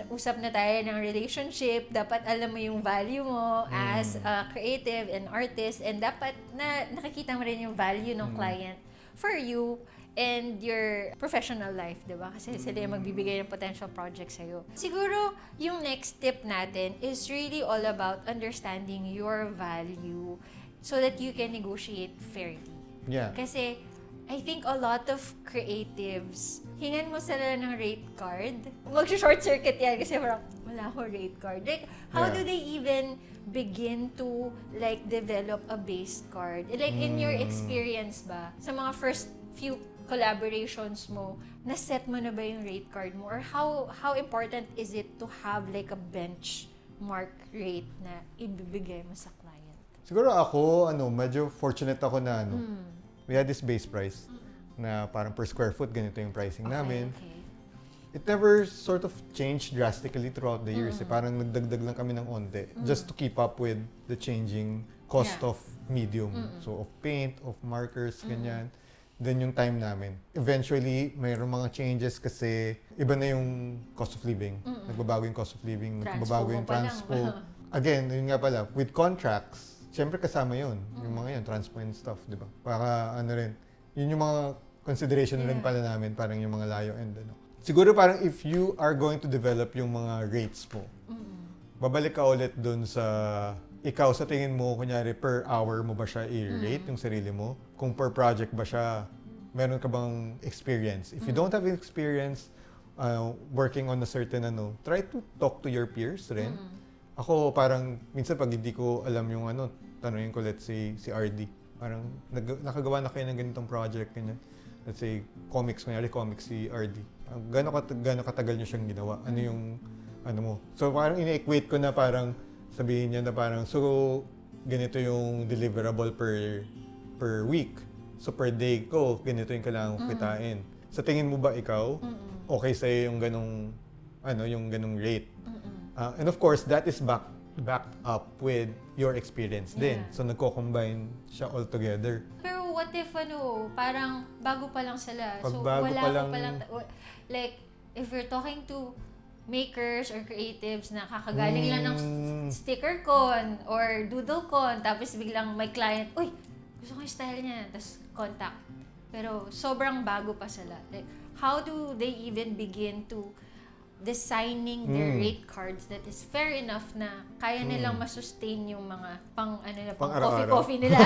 S1: usap na tayo ng relationship, dapat alam mo yung value mo as a creative and artist, and dapat na nakikita mo rin yung value ng client for you and your professional life, di ba? Kasi sila yung magbibigay ng potential project sa'yo. Siguro, yung next tip natin is really all about understanding your value so that you can negotiate fairly.
S3: Yeah.
S1: Kasi, I think a lot of creatives, hingan mo sila ng rate card. Mag-short circuit yan kasi parang, wala ko rate card. Like, how do they even begin to like develop a base card? Like, in your experience ba, sa mga first few collaborations mo, na-set mo na ba yung rate card mo? Or how important is it to have like a benchmark rate na ibibigay mo sa client?
S3: Siguro ako, medyo fortunate ako na we had this base price na parang per square foot, ganito yung pricing namin.
S1: Okay.
S3: It never sort of changed drastically throughout the years. Parang nagdagdag lang kami ng onte just to keep up with the changing cost of medium. So of paint, of markers, ganyan. Then yung time namin. Eventually, mayroong mga changes kasi iba na yung cost of living. Nagbabago yung cost of living, nagbabago yung transpo. Again, yun nga pala, with contracts, syempre kasama yun. Yung mga yun, transpo and stuff, di ba? Para rin, yun yung mga consideration rin pala namin, parang yung mga layo and Siguro parang if you are going to develop yung mga rates mo, babalik ka ulit dun sa ikaw sa tingin mo, kunyari per hour mo ba siya i-rate yung sarili mo? Kung per project ba siya, meron ka bang experience? If you don't have experience working on a certain try to talk to your peers rin. Ako parang, minsan pag hindi ko alam yung tanungin ko, let's say, si RD. Parang, nakagawa na kayo ng ganitong project, ganyan. Let's say, comics si RD. Gano'ng katagal niyo siyang ginawa? Ano yung, mo? So parang ine-equate ko na parang, sabihin niya na parang, so, ganito yung deliverable per week. So, per day ko, ganito yung kailangan ko kitain. Sa tingin mo ba ikaw, okay sa'yo yung ganong rate? And of course, that is backed up with your experience din. So, nagko-combine siya all together.
S1: Pero what if parang bago pa lang sila?
S3: Pag
S1: so,
S3: bago
S1: wala
S3: pa
S1: ka
S3: lang,
S1: palang, like, if you're talking to makers or creatives na kakagaling lang ng sticker con or doodle con, tapos biglang may client, uy, gusto ko yung style niya, tapos contact. Pero sobrang bago pa sila. Like, how do they even begin to designing their rate cards that is fair enough na kaya nilang masustain yung mga pang coffee nila?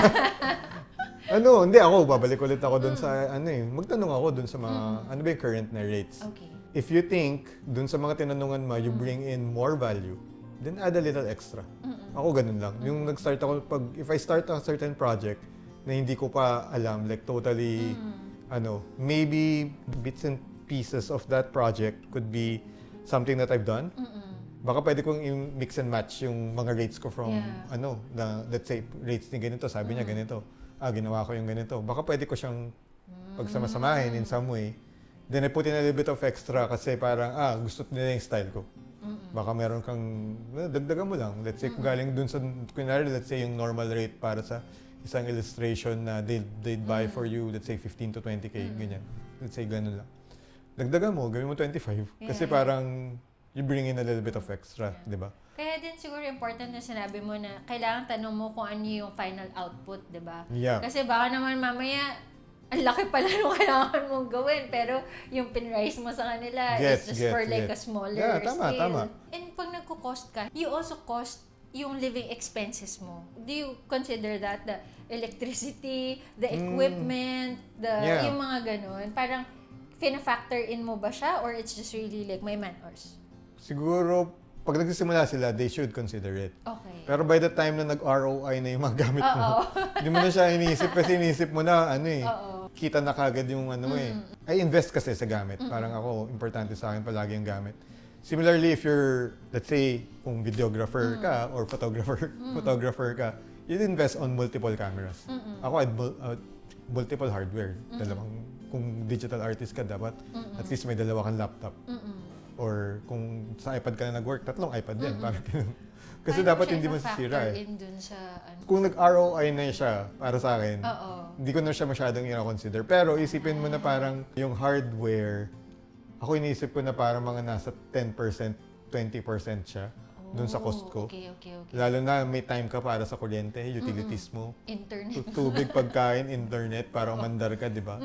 S3: Hindi ako, babalik ulit ako dun sa magtanong ako dun sa mga, ano ba yung current na rates?
S1: Okay.
S3: If you think, dun sa mga tinanungan mo, you bring in more value, then add a little extra. Ako ganun lang. Yung nag-start ako, if I start a certain project na hindi ko pa alam, like totally, maybe bits and pieces of that project could be something that I've done. Baka pwede kong mix and match yung mga rates ko from, let's say, rates ni ganito, sabi niya ganito. Ginawa ko yung ganito. Baka pwede ko siyang pagsamasamahin in some way. Then I put in a little bit of extra kasi parang, gusto nila yung style ko. Baka meron kang, dagdagan mo lang. Let's say, kung galing dun sa, kunwari, let's say, yung normal rate para sa isang illustration na they'd buy for you, let's say, 15 to 20K, ganyan. Let's say, ganun lang. Dagdagan mo, gawin mo 25. Kasi parang, you bring in a little bit of extra, di ba?
S1: Kaya din siguro important na sinabi mo na kailangan tanong mo kung ano yung final output, di ba?
S3: Yeah.
S1: Kasi baka naman mamaya, ang laki pala nung kailangan mong gawin, pero yung pinrise mo sa kanila is just for like a smaller scale.
S3: Tama.
S1: And pag nagko-cost ka, you also cost yung living expenses mo. Do you consider that the electricity, the equipment, yung mga ganun? Parang fina-factor in mo ba siya or it's just really like may man-hours?
S3: Siguro, pag nagsisimula sila, they should consider it.
S1: Okay.
S3: Pero by the time na nag-ROI na yung mga gamit mo, hindi mo na siya iniisip kasi iniisip mo na, kita na kagad yung I invest kasi sa gamit. Parang ako, importante sa akin palagi yung gamit. Similarly, if you're, let's say, kung videographer ka or photographer ka, you'd invest on multiple cameras. Ako, multiple hardware. kung digital artist ka, dapat at least may 2 kang laptop. Or kung sa iPad ka na nag-work, 3 iPad yan. Parang ganun. Kasi dapat hindi masisira eh.
S1: In dun sa,
S3: Kung nag-ROI na siya, para sa akin,
S1: Oo.
S3: hindi ko na siya masyadong i-consider. Pero isipin mo na parang yung hardware, ako iniisip ko na parang mga nasa 10%, 20% siya dun sa cost ko.
S1: Okay.
S3: Lalo na may time ka para sa kuryente, utilities mo.
S1: Internet.
S3: Tubig, pagkain, internet, para umandar ka, di ba?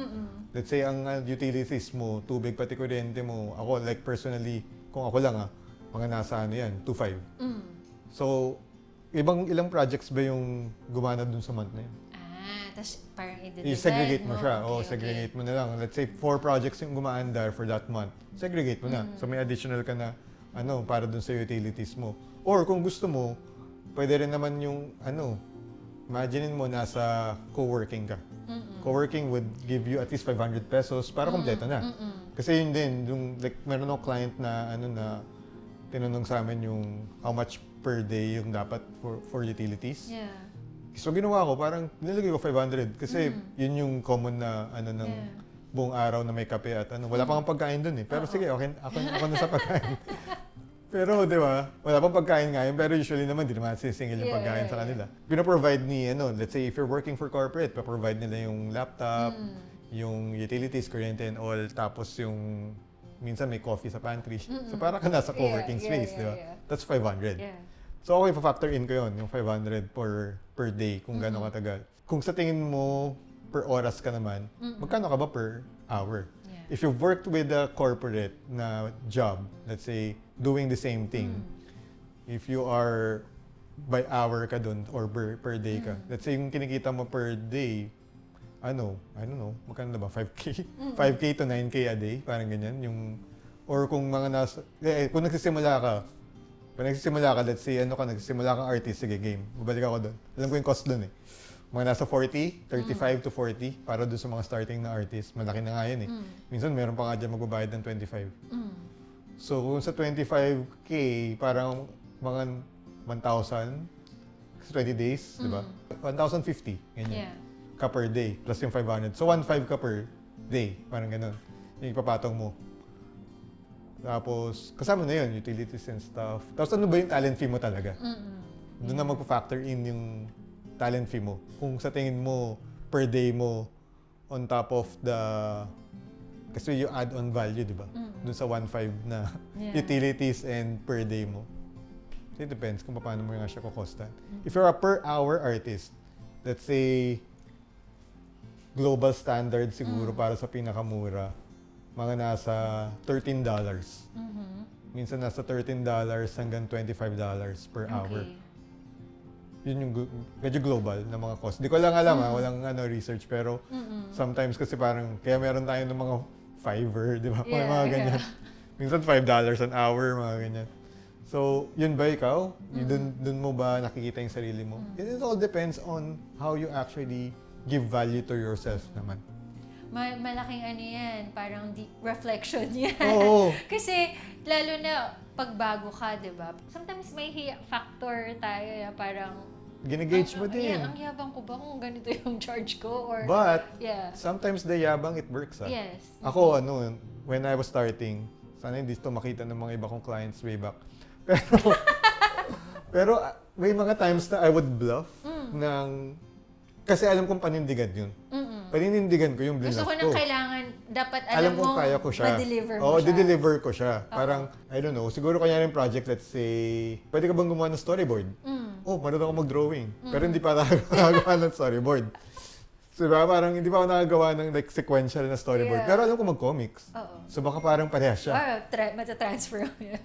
S3: Let's say, ang utilities mo, tubig, pati kuryente mo, ako, like personally, kung ako lang mga nasa ano yan, 2.5. So, ilang projects ba yung gumana dun sa month na yun?
S1: Tapos parang i-divide
S3: I-segregate mo siya.
S1: Okay,
S3: Segregate mo na lang. Let's say, 4 projects yung gumaandar for that month. Segregate mo na. So, may additional ka na, para dun sa utilities mo. Or kung gusto mo, pwede rin naman yung, imaginein mo nasa co-working ka. Co-working would give you at least 500 pesos para kompleto na. Kasi yun din, yung, like, meron akong client na, na tinanong sa amin yung how much per day yung dapat for utilities.
S1: Yeah.
S3: So ginawa ko, parang nilagay ko 500 kasi yun yung common na ng buong araw na may kape at wala pang pagkain dun eh. Pero sige, okay, ako na sa pagkain. Pero di ba, wala pang pagkain ngayon, pero usually naman di naman sisingil yung pagkain sa kanila. Pinaprovide ni, let's say if you're working for corporate, pa-provide nila yung laptop, yung utilities, kuryente and all, tapos yung minsan may coffee sa pantry. So para ka nasa co-working space, di ba? That's 500.
S1: Yeah.
S3: So okay, pa-factor in ko yun, yung 500 per day, kung gano'ng katagal. Kung sa tingin mo, per oras ka naman, magkano ka ba per hour?
S1: Yeah.
S3: If you've worked with a corporate na job, let's say, doing the same thing, if you are by hour ka dun or per day ka, let's say yung kinikita mo per day, I don't know, magkano na ba? 5K? 5K to 9K a day, parang ganyan. Or kung mga kung nagsisimula ka, let's say, nagsisimula kang artist, sige, game. Babalik ako doon. Alam ko yung cost doon eh. Mga nasa 40, 35 to 40 para doon sa mga starting na artist. Malaki na nga yun eh. Minsan meron pa nga dyan magbabayad ng 25. So kung sa 25K, parang mga 1,000, 20 days, di ba? 1,050, ganyan.
S1: Yeah.
S3: Ka per day, plus yung 500. So 1,500 ka per day, parang ganun. Yung ipapatong mo. Tapos, kasama na yun, utilities and stuff. Tapos ano ba yung talent fee mo talaga? Doon na magpa-factor in yung talent fee mo. Kung sa tingin mo, per day mo, on top of the... Kasi you add on value, di ba? Doon sa 1.5 na utilities and per day mo. So it depends kung paano mo nga siya kukostan. If you're a per hour artist, let's say, global standard siguro para sa pinakamura, mga nasa $13. Minsan nasa $13 hanggang $25 per hour. Yun yung medyo global na mga cost. Di ko lang alam walang research, pero sometimes kasi parang, kaya meron tayo ng mga Fiverr, di ba? Mga ganyan. Minsan $5 an hour, mga ganyan. So, yun ba ikaw? Dun mo ba nakikita yung sarili mo? It all depends on how you actually give value to yourself naman.
S1: Malaking yan, parang reflection yan.
S3: Oo.
S1: Kasi, lalo na pagbago ka, di ba? Sometimes may factor tayo na parang,
S3: Gine-gauge mo din.
S1: Ang yabang ko ba kung ganito yung charge ko? Or,
S3: But, sometimes the yabang, it works.
S1: Yes.
S3: Ako, when I was starting, sana hindi ito makita ng mga iba kong clients way back. Pero may mga times na I would bluff kasi alam kong panindigan yun. Paninindigan ko yung bluff ko.
S1: Gusto ko nang kailangan, dapat alam mo,
S3: kong kaya ko siya.
S1: ma-deliver mo
S3: Oo,
S1: siya.
S3: di-deliver ko siya. Parang, I don't know, siguro kanya yung project, let's say, pwede ka bang gumawa ng storyboard? Marunong ako mag-drawing. Pero hindi pa nakagawa ng storyboard. So, diba, parang hindi pa ako nakagawa ng like sequential na storyboard. Pero alam ko mag-comics. So baka parang parehas siya.
S1: Mata-transfer mo yan.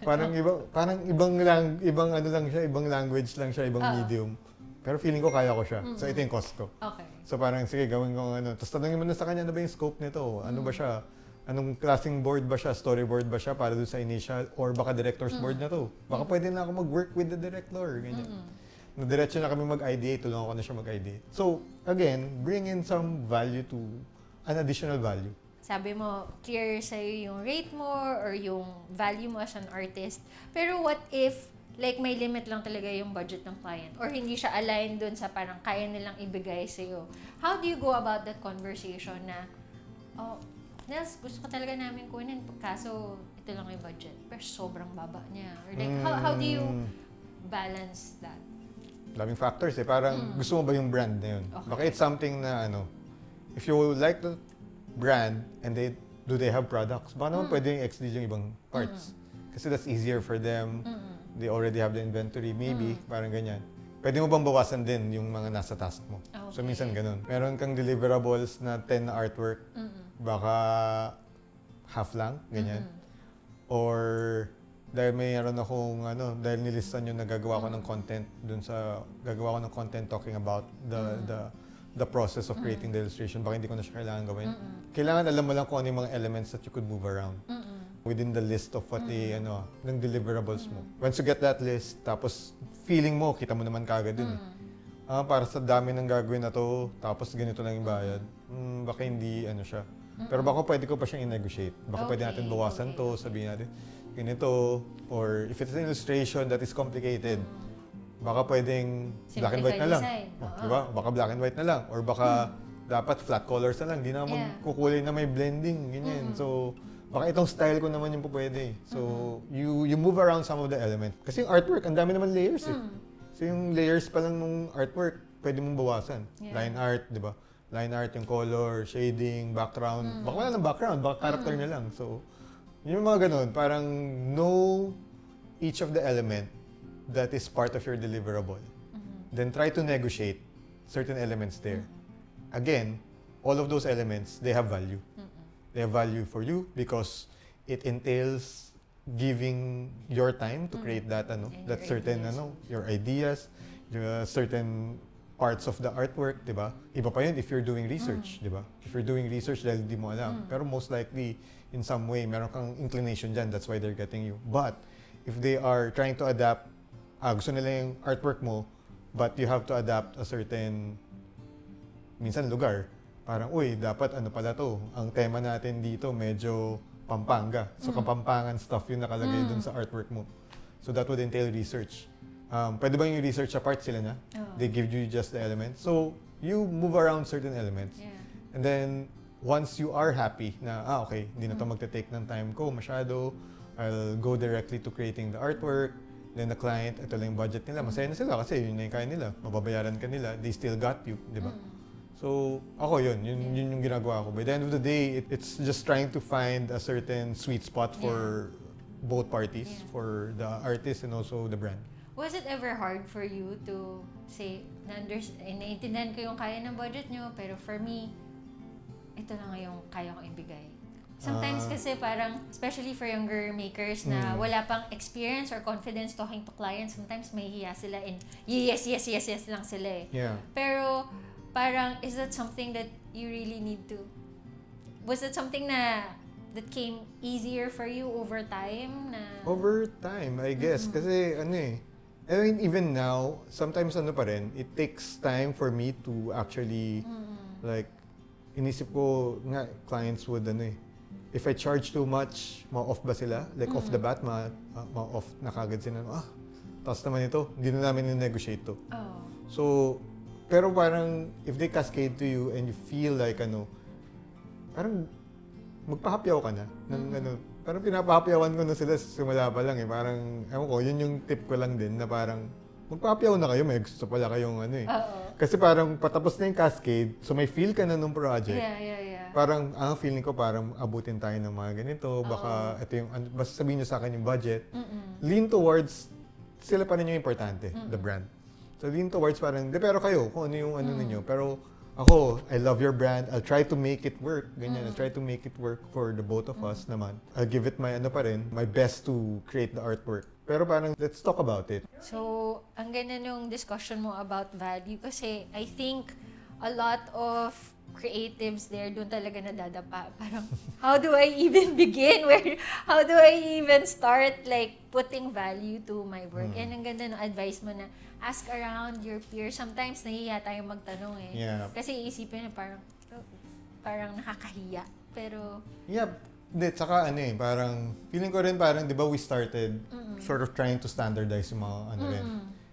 S3: Parang ibang language lang siya, ibang medium. Pero feeling ko kaya ko siya. So ito yung cost ko.
S1: Okay.
S3: So parang sige, gawin ko Tapos tanongin mo na sa kanya, ano ba yung scope nito? Ano ba siya? Anong klaseng board ba siya? Storyboard ba siya para doon sa initial? Or baka director's board na to? Baka pwede na ako mag-work with the director. Ganyan. Diretso na kami mag-ideate, tulungan ko na siya mag-ideate. So, again, bring in some value to an additional value.
S1: Sabi mo, clear sa'yo yung rate mo or yung value mo as an artist. Pero what if, like, may limit lang talaga yung budget ng client or hindi siya aligned dun sa parang kaya nilang ibigay sa'yo? How do you go about that conversation na Oh, Nels, gusto ko talaga namin kunin. Kaso, ito lang yung budget. Pero sobrang baba niya. Or like, how do you balance that?
S3: Daming factors eh. Parang gusto mo ba yung brand na yun?
S1: Okay.
S3: Baka it's something na if you like the brand and do they have products, baka naman pwede yung XD yung ibang parts. Kasi that's easier for them. They already have the inventory, maybe. Parang ganyan. Pwede mo bang bawasan din yung mga nasa task mo?
S1: Okay.
S3: So minsan ganun. Meron kang deliverables na 10 na artwork, baka half lang, ganyan. Or dahil mayroon akong dahil nilistan yung nagagawa ko ng content gagawa ko ng content talking about the process of creating the illustration, baka hindi ko na siya kailangan gawin. Kailangan alam mo lang kung ano yung mga elements that you could move around within the list of what ng deliverables mo. Once you get that list, tapos feeling mo, kita mo naman kagad din para sa dami ng gagawin na to, tapos ganito lang yung bayad, baka hindi siya. Pero baka pwede ko pa siyang i-negotiate. Baka pwede natin bawasan to, sabihin natin, ganito, or if it's an illustration that is complicated, baka pwedeng black and white na lang. Diba? Baka black and white na lang. Or baka dapat flat colors na lang. Di na magkukulay na may blending. Ganyan. So, baka itong style ko naman yung pwede. So, you move around some of the elements. Kasi yung artwork, ang dami naman layers eh. So, yung layers pa lang ng artwork, pwede mong bawasan. Line art, di ba? Line art, yung color, shading, background. Baka wala ng background, baka character na lang. So, yung mga ganun, parang know each of the element that is part of your deliverable. Then try to negotiate certain elements there. Again, all of those elements, they have value. They have value for you because it entails giving your time to create that that certain your ideas, certain parts of the artwork, 'di ba? Iba pa 'yun if you're doing research, 'di ba? If you're doing research dahil di mo alam, pero most likely in some way meron kang inclination diyan, that's why they're getting you. But if they are trying to adapt, gusto nila yung artwork mo, but you have to adapt a certain minsan lugar. Parang, uy, dapat pala to. Ang tema natin dito medyo Pampanga. So Kapampangan stuff yung nakalagay dun sa artwork mo. So that would entail research. Pwede ba yung research apart sila na? They give you just the elements. So you move around certain elements. And then once you are happy na, okay, hindi na to magte-take ng time ko masyado, I'll go directly to creating the artwork. Then the client, ito lang yung budget nila. Masaya na sila kasi yun na yung kaya nila. Mababayaran ka nila. They still got you, di ba? So, ako yun yung ginagawa ko. By the end of the day, it's just trying to find a certain sweet spot for both parties, for the artist and also the brand.
S1: Was it ever hard for you to say, naiintindihan ko yung kaya ng budget nyo, pero for me, ito lang yung kaya kong ibigay? Sometimes kasi parang, especially for younger makers na wala pang experience or confidence talking to clients, sometimes mahihiya sila and yes lang sila eh.
S3: Yeah.
S1: Pero, parang, is that something that you really need to? Was it something that came easier for you over time?
S3: Over time, I guess. Kasi I mean, even now, sometimes pa rin, it takes time for me to actually, like, inisip ko nga, clients would if I charge too much, ma-off ba sila? Like, off the bat, ma-off na kagad sila. Tapos naman ito, hindi na namin negotiate to. So, pero parang, if they cascade to you and you feel like, parang magpahapyaw ka na. Parang pinapahapyawan ko na sila simula pa lang eh. Parang, ewan ko, yun yung tip ko lang din na parang, magpahapyaw na kayo, may gusto pala kayong Kasi parang patapos na yung cascade, so may feel ka na nung project.
S1: Yeah.
S3: Parang, ang feeling ko parang abutin tayo ng mga ganito, baka ito yung, basta sabihin nyo sa akin yung budget. Lean towards, sila pa rin yung importante, the brand. So, lean towards parang, pero kayo, kung ano yung ninyo. Pero ako, I love your brand. I'll try to make it work. Ganyan. I'll try to make it work for the both of us naman. I'll give it my my best to create the artwork. Pero parang, let's talk about it.
S1: So, ang ganda nung discussion mo about value kasi I think a lot of creatives there doon talaga nadadapa. Parang, how do I even begin? How do I even start like putting value to my work? And ang ganda ng advice mo na ask around your peers. Sometimes nahihiya tayong magtanong eh.
S3: Yeah.
S1: Kasi iisipin na parang nakakahiya. Pero
S3: Yeah. Hindi, tsaka parang, feeling ko rin parang, di ba we started sort of trying to standardize yung mga rin.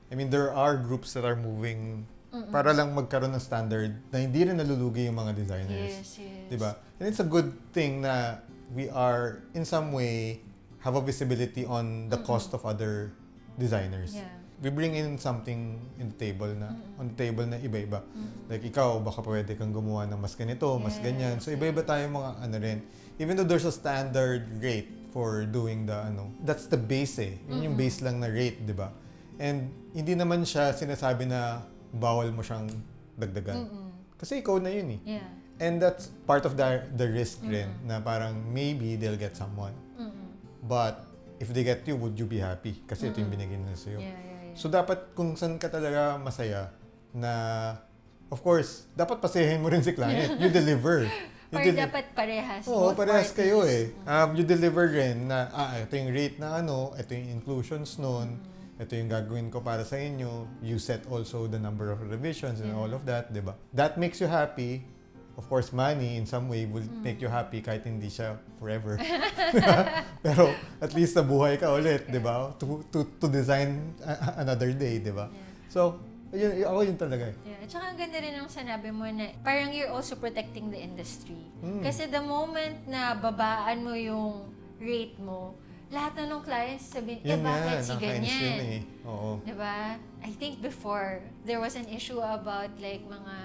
S3: I mean, there are groups that are moving para lang magkaroon ng standard na hindi rin nalulugi yung mga designers.
S1: Yes.
S3: Diba? And it's a good thing na we are, in some way, have a visibility on the cost of other designers.
S1: Yeah.
S3: We bring in something on the table na iba-iba. Like ikaw, baka pwede kang gumawa ng mas ganito, mas ganyan. So iba-iba tayo mga ano rin. Even though there's a standard rate for doing the that's the base eh. Yun yung base lang na rate, di ba? And hindi naman siya sinasabi na bawal mo siyang dagdagan. Kasi ikaw na yun eh.
S1: Yeah.
S3: And that's part of the risk rin na parang maybe they'll get someone. But if they get you, would you be happy? Kasi ito yung binigay nila sa'yo.
S1: Yeah.
S3: So dapat kung saan ka talaga masaya na of course, dapat pasayahin mo rin si client. You deliver.
S1: Or dapat parehas.
S3: Oo,
S1: both
S3: parehas
S1: parties.
S3: kayo eh. You deliver rin na, ito yung rate na ito yung inclusions nun, ito yung gagawin ko para sa inyo. You set also the number of revisions and all of that, di ba? That makes you happy. Of course, money in some way will make you happy kahit hindi siya forever. Pero at least nabuhay ka ulit, di ba? To design another day, di ba? So, ako yun talaga eh.
S1: Yeah. At saka ang ganda rin ang sinabi mo na parang you're also protecting the industry. Kasi the moment na babaan mo yung rate mo, lahat na ng clients sabihin, bakit si ganyan?
S3: Yun eh. Oo.
S1: Diba? I think before, there was an issue about like mga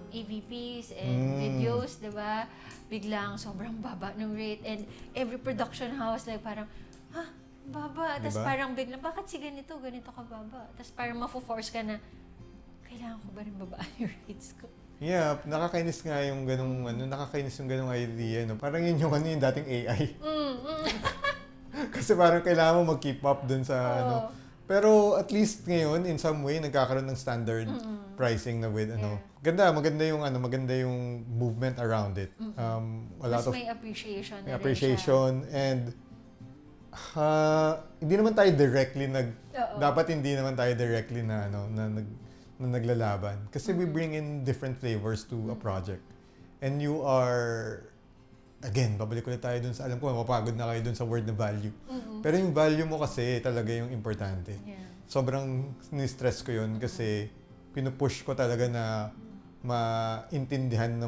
S1: AVPs and videos, diba? Biglang sobrang baba ng rate and every production house like parang, baba.
S3: Diba?
S1: Tapos parang biglang, bakit si ganito ka baba? Tapos parang mafo-force ka na, kailangan ko ba rin babaan yung rates ko?
S3: Yeah, nakakainis nga yung ganung idea, no? Parang yun yung yung dating AI. Kasi parang kailangan mo mag-keep up dun sa Pero at least ngayon, in some way, nagkakaroon ng standard pricing na with maganda yung movement around it. A lot
S1: Mas
S3: of
S1: may appreciation
S3: may
S1: na rin
S3: appreciation and hindi naman tayo directly dapat hindi naman tayo directly na naglalaban kasi we bring in different flavors to a project. And you are again, babalik ulit tayo dun sa, alam ko, mapagod na kayo dun sa word na value. Pero yung value mo kasi talaga yung importante.
S1: Yeah.
S3: Sobrang ni-stress ko yun kasi pinupush ko talaga na maintindihan ng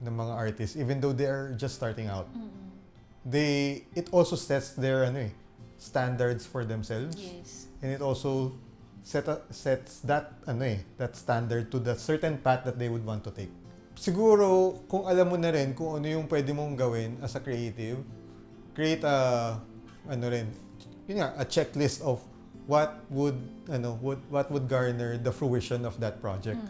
S3: mga artists even though they are just starting out. It also sets their standards for themselves.
S1: Yes.
S3: And it also sets that standard to the certain path that they would want to take. Siguro, kung alam mo na rin kung ano yung pwede mong gawin as a creative, create a checklist of what would garner the fruition of that project.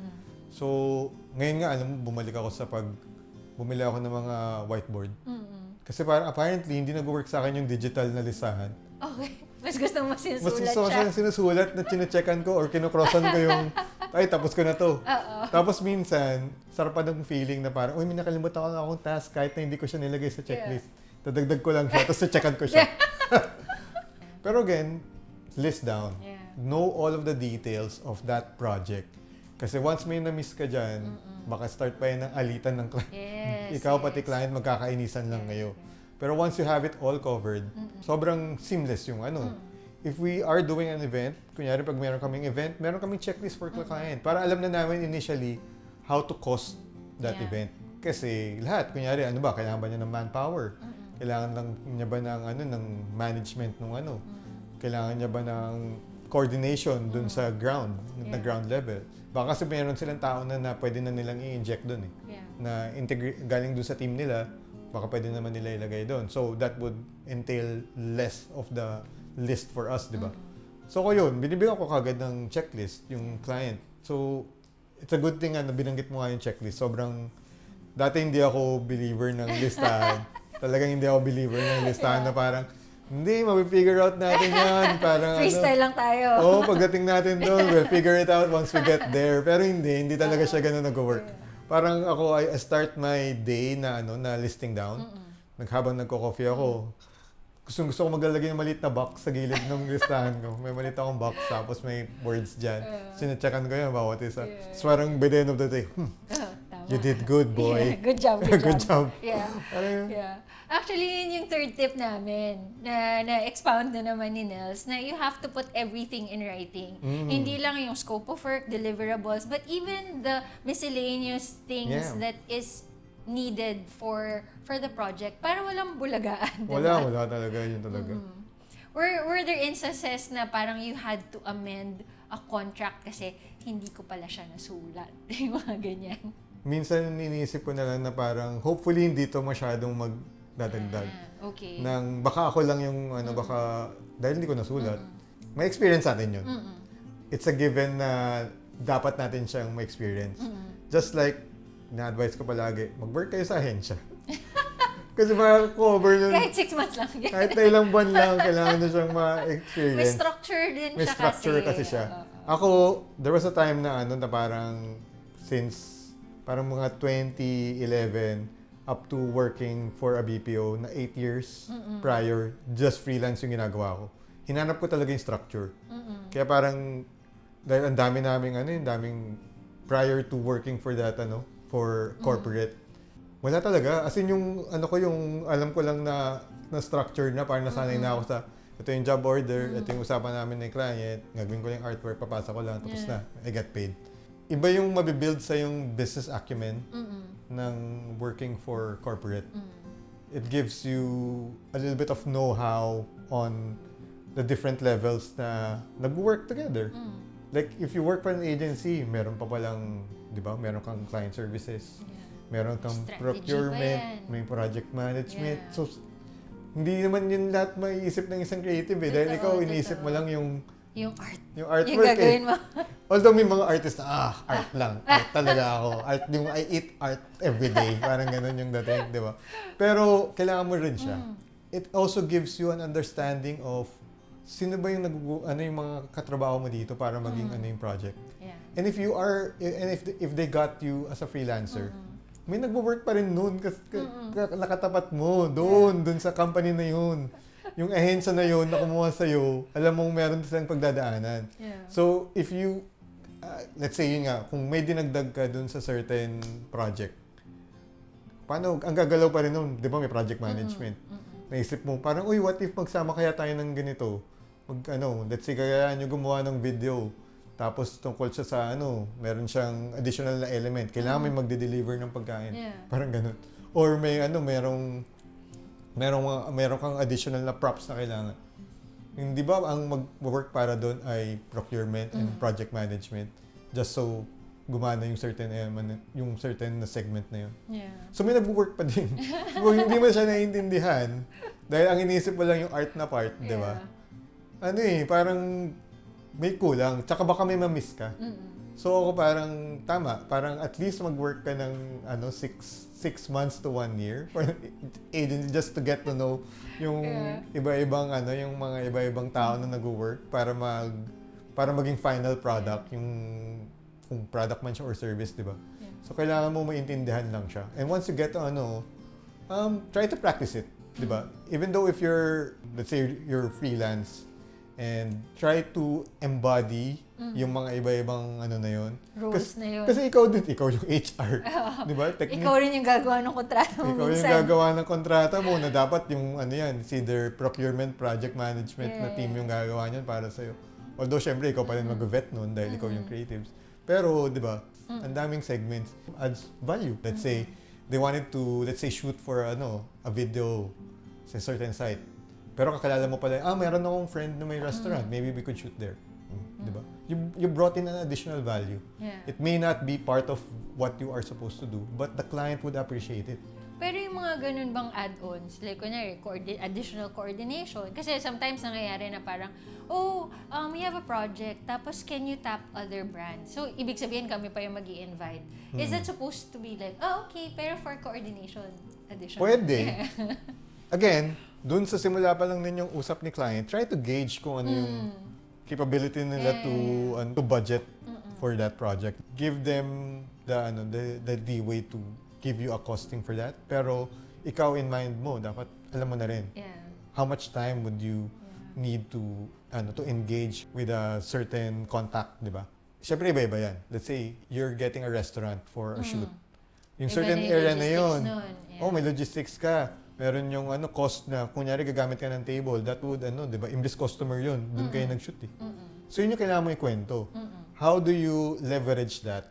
S3: So, ngayon nga, bumili ako ng mga whiteboard. Kasi parang apparently, hindi nag-work sa akin yung digital na listahan.
S1: Okay. Mas gusto mo sinusulat
S3: Mas gusto ko siyang sinusulat na chine-checkan ko or kinukrossan ko yung tapos ko na to. Tapos minsan, sarap pa ng feeling na parang, may nakalimutan ko na akong task kahit na hindi ko siya nilagay sa checklist. Dadagdag ko lang siya, tapos checkan ko siya. Pero again, list down.
S1: Yeah.
S3: Know all of the details of that project. Kasi once may na-miss ka dyan, baka start pa yan ng alitan ng client.
S1: Yes,
S3: Ikaw pati client, magkakainisan lang kayo. Pero once you have it all covered, sobrang seamless yung If we are doing an event, kunyari pag meron kaming event, meron kaming checklist for client para alam na namin initially how to cost that event. Kasi lahat, kunyari kailangan ba niya ng manpower? Kailangan niya ba ng management ng Kailangan niya ba ng coordination dun sa ground, na ground level? Baka kasi meron silang tao na pwede na nilang i-inject dun na galing dun sa team nila, baka pwede naman nila ilagay doon. So, that would entail less of the list for us, di ba? So, ko yun, binibigyan ko kagad ng checklist, yung client. So, it's a good thing na binanggit mo nga yung checklist. Dati hindi ako believer ng listahan. Talagang hindi ako believer ng listahan na parang, hindi, mapifigure out natin yan. Parang,
S1: freestyle lang tayo.
S3: Pagdating natin doon, we'll figure it out once we get there. Pero hindi talaga siya ganun nag-work. Parang ako, I start my day na listing down. Habang nagko-coffee ako, gusto ko maglalagay ng maliit na box sa gilid ng listahan ko. May maliit akong box, tapos may words dyan. Sinacheckan ko yan, bawat isa. So parang by the end of the day,
S1: Tama. tama.
S3: You did good, boy.
S1: Yeah, good job, good job.
S3: Good job.
S1: Yeah.
S3: Parang,
S1: Yeah. Actually, yun yung third tip namin na-expound na naman ni Nelz na you have to put everything in writing. Hindi lang yung scope of work, deliverables, but even the miscellaneous things that is needed for the project para walang bulagaan.
S3: wala talaga. Yun talaga.
S1: Were there instances na parang you had to amend a contract kasi hindi ko pala siya nasulat? Yung mga ganyan.
S3: Minsan iniisip ko na lang na parang hopefully hindi to masyadong magdadagdag.
S1: Okay.
S3: Nang baka ako lang yung baka dahil hindi ko nasulat. May experience natin yun. It's a given na dapat natin siyang ma-experience. Just like na-advise ko palagi, mag-work kayo sa ahensya. Kasi ma-cover nun.
S1: Kahit 6 months lang.
S3: Kahit na ilang buwan lang, kailangan na siyang ma-experience.
S1: May structure din
S3: May
S1: siya
S3: structure kasi siya. Ako, there was a time na na parang since parang mga 2011 up to working for a BPO na 8 years prior, just freelance yung ginagawa ko. Hinanap ko talaga yung structure. Kaya parang dahil ang dami daming prior to working for that for corporate. Wala talaga. As in yung yung alam ko lang na structure na parang nasanay na ako sa ito yung job order, ito yung usapan namin ng client, gagawin ko yung artwork, papasa ko lang, tapos na, I get paid. Iba yung mabibuild sa yung business acumen ng working for corporate. It gives you a little bit of know-how on the different levels na nag-work together. Like, if you work for an agency, meron pa palang, di ba, meron kang client services. Meron kang
S1: Strategy
S3: procurement,
S1: pa yan.
S3: may project management. So, hindi naman yun lahat maiisip ng isang creative dahil ikaw iniisip mo lang yung
S1: art.
S3: yung artwork
S1: Yung gagawin mo.
S3: Although may mga artist na, art lang. Art talaga ako. Art, yung I eat art every day. Parang ganun yung dating, di ba? Pero, kailangan mo rin siya. It also gives you an understanding of sino ba yung yung mga katrabaho mo dito para maging yung project.
S1: Yeah.
S3: And if you are, and if they got you as a freelancer, may nagwo-work pa rin noon kasi nakatapat mo doon sa company na yun. Yung ahensya na yun na kumuha sa'yo, alam mong meron silang pagdadaanan.
S1: Yeah.
S3: So, if you, let's say yun nga, kung may dinagdag ka doon sa certain project, paano, ang gagalaw pa rin noon, di ba may project management. Naisip mo, parang, uy, what if magsama kaya tayo ng ganito? Let's say, kaya nyo gumawa ng video. Tapos tungkol siya sa meron siyang additional na element. Kailangan may magde-deliver ng pagkain.
S1: Yeah.
S3: Parang ganun. Or may merong kang additional na props na kailangan. Hindi ba ang mag-work para doon ay procurement and project management just so gumana yung certain na segment na yun.
S1: Yeah.
S3: So may nag-work pa din. So hindi mo siya naiintindihan dahil ang iniisip mo lang yung art na part, di ba? Parang may kulang. Tsaka baka may ma-miss ka. So ako parang tama. Parang at least mag-work ka ng 6 months to 1 year for agency just to get to know yung iba-ibang yung mga iba-ibang tao na nag-work para maging final product yung kung product man siya or service, di ba?
S1: Yeah.
S3: So kailangan mo maintindihan lang siya. And once you get to try to practice it, di ba? Even though if let's say you're freelance, and try to embody yung mga iba-ibang na yun.
S1: Rules na yun.
S3: Kasi ikaw yung HR. Di ba?
S1: Ikaw rin yung gagawa ng kontrata mo
S3: ikaw
S1: minsan.
S3: yung gagawa ng kontrata mo na dapat yung it's either procurement, project management na team yung gagawa niyan para sa'yo. Although, syempre, ikaw pa rin mag-vet nun dahil ikaw yung creatives. Pero, di ba, ang daming segments adds value. Let's say, they wanted to, shoot for a video sa certain site. Pero kakilala mo pala, meron akong friend na may restaurant. Maybe we could shoot there. Di ba? You brought in an additional value.
S1: Yeah.
S3: It may not be part of what you are supposed to do, but the client would appreciate it.
S1: Pero yung mga ganun bang add-ons, like kunyari, additional coordination, kasi sometimes nangyayari na parang, we have a project, tapos can you tap other brands? So, ibig sabihin kami pa yung mag-i-invite. Is that supposed to be like, okay, pero for coordination, additional?
S3: Pwede. Again, dun sa simula pa lang ninyong usap ni client, try to gauge kung ano yung capability nila to budget for that project. Give them the leeway to give you a costing for that. Pero ikaw in mind mo, dapat alam mo na rin.
S1: Yeah.
S3: How much time would you need to engage with a certain contact, di ba? Siyempre iba-iba yan. Let's say you're getting a restaurant for a shoot. Yung
S1: Iba
S3: certain
S1: na yung
S3: area na
S1: logistics
S3: yun.
S1: nun. Yeah.
S3: Oh, may logistics ka. Meron yung cost na, kunyari gagamit ka ng table, that would, di ba, imbis customer yun, dun kayo nag-shoot eh. So yun yung kailangan mo ikwento. How do you leverage that?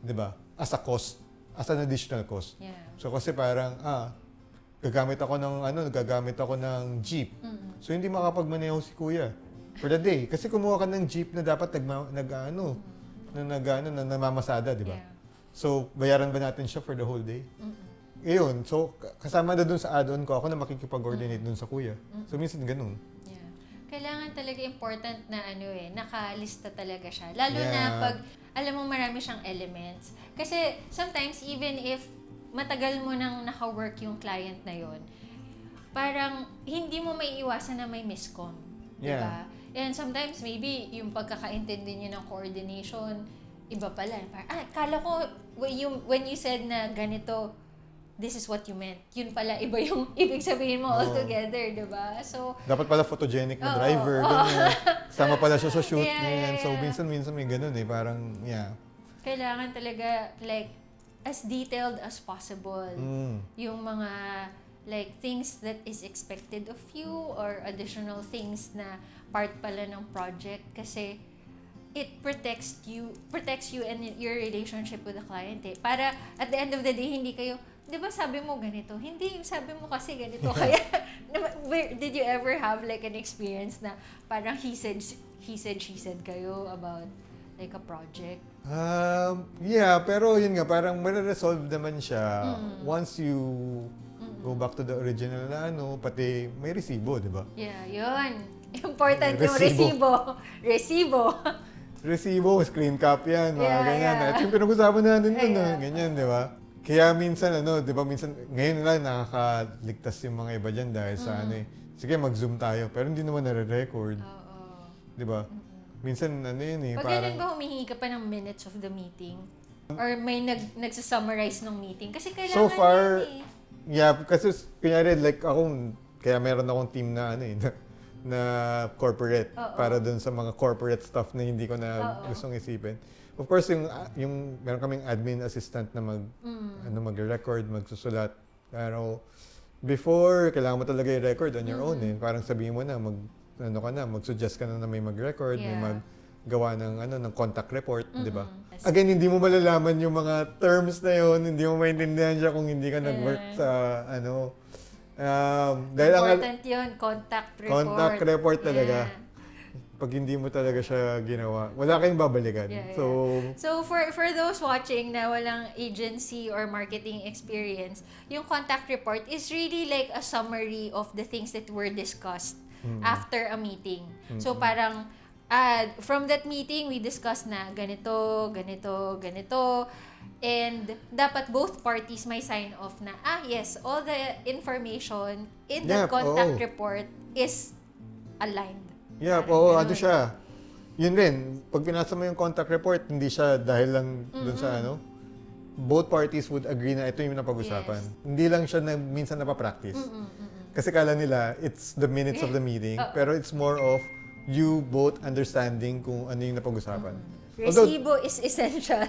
S3: Di ba? As a cost, as an additional cost.
S1: Yeah.
S3: So kasi parang, gagamit ako ng jeep. So hindi makapagmaneho si kuya for the day. Kasi kumuha ka ng jeep na dapat na namamasada, di ba?
S1: Yeah.
S3: So, bayaran ba natin siya for the whole day? Ayun. So, kasama na dun sa add-on ko, ako na makikipag-coordinate dun sa kuya. So, minsan ganun.
S1: Yeah. Kailangan talaga important na nakalista talaga siya. Lalo na
S3: Yeah.
S1: pag, alam mo, marami siyang elements. Kasi, sometimes, even if matagal mo nang naka-work yung client na yon, parang hindi mo maiiwasan na may miscom.
S3: Yeah.
S1: Diba? And sometimes, maybe, yung pagkakaintindi niyo ng coordination, iba pala. Parang, kala ko, when you said na ganito, this is what you meant. Yun pala, iba yung ibig sabihin mo altogether, diba? So,
S3: dapat pala photogenic na driver. Ganyan. Sama pala siya sa shoot. Ganyan. So, minsan may ganun eh. Parang, yeah.
S1: Kailangan talaga, like, as detailed as possible. Yung mga, like, things that is expected of you or additional things na part pala ng project. Kasi, it protects you and your relationship with the client eh. Para at the end of the day, hindi kayo, di ba sabi mo ganito? Hindi, yung sabi mo kasi ganito. Kaya, did you ever have like an experience na parang he said, she said kayo about like a project?
S3: Yeah, pero yun nga, parang mare-resolve naman siya once you go back to the original na pati may resibo, di ba?
S1: Yeah, yun. Important yung
S3: Resibo.
S1: Resibo.
S3: Resibo, screen cap yan, mga ganyan.
S1: Yeah.
S3: At yung pinag-usapan natin yun, ganyan, di ba? Kaya minsan, di ba, ngayon lang nakakaligtas yung mga iba dyan dahil sa sige, mag-zoom tayo, pero hindi naman nare-record.
S1: Oo.
S3: Di ba? Minsan, yun eh,
S1: Pag
S3: parang...
S1: ganun ba humihingi ka pa ng minutes of the meeting? Or may nagsasummarize ng meeting? Kasi kailangan
S3: So far,
S1: yun eh.
S3: yeah, kasi kunyari, like kaya meron akong team na na corporate para dun sa mga corporate stuff na hindi ko na gustong isipin. Of course, yung meron kaming admin assistant na mag-record, magsusulat. Pero before, kailangan mo talaga i-record on your own eh. Parang sabihin mo na mag-suggest ka na may mag-record, may maggawa ng contact report, di ba? Again, hindi mo malalaman yung mga terms na yun, hindi mo maintindihan siya kung hindi ka nag-work sa dahil
S1: important yun, contact report.
S3: Contact report talaga. Pag hindi mo talaga siya ginawa, wala kayong babalikan.
S1: So for those watching na walang agency or marketing experience, yung contact report is really like a summary of the things that were discussed after a meeting. So parang from that meeting, we discussed na ganito, ganito, ganito. And dapat both parties may sign off na, yes, all the information in the contact report is aligned.
S3: Yeah, siya. Yun rin, pag pinasa mo yung contact report, hindi siya dahil lang dun sa both parties would agree na ito yung napag-usapan. Hindi lang siya minsan napapractice. Kasi kala nila, it's the minutes of the meeting, pero it's more of you both understanding kung ano yung napag-usapan.
S1: Resibo is essential.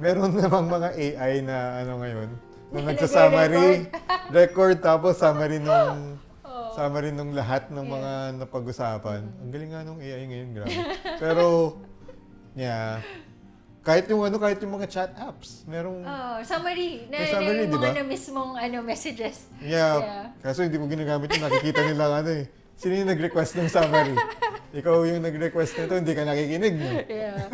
S3: Meron namang mga AI na ngayon, na nagsa-summary, record, tapos summary nung lahat ng mga napag-usapan. Ang galing nga nung AI ngayon, grabe. Pero, kahit yung mga chat apps, merong
S1: summary na
S3: summary,
S1: yung mga
S3: diba?
S1: na mismong messages.
S3: Yeah. Kaso hindi ko ginagamit yun, nakikita nila sino yung nag-request ng summary? Ikaw yung nag-request nito, hindi ka nakikinig. No?
S1: Yeah.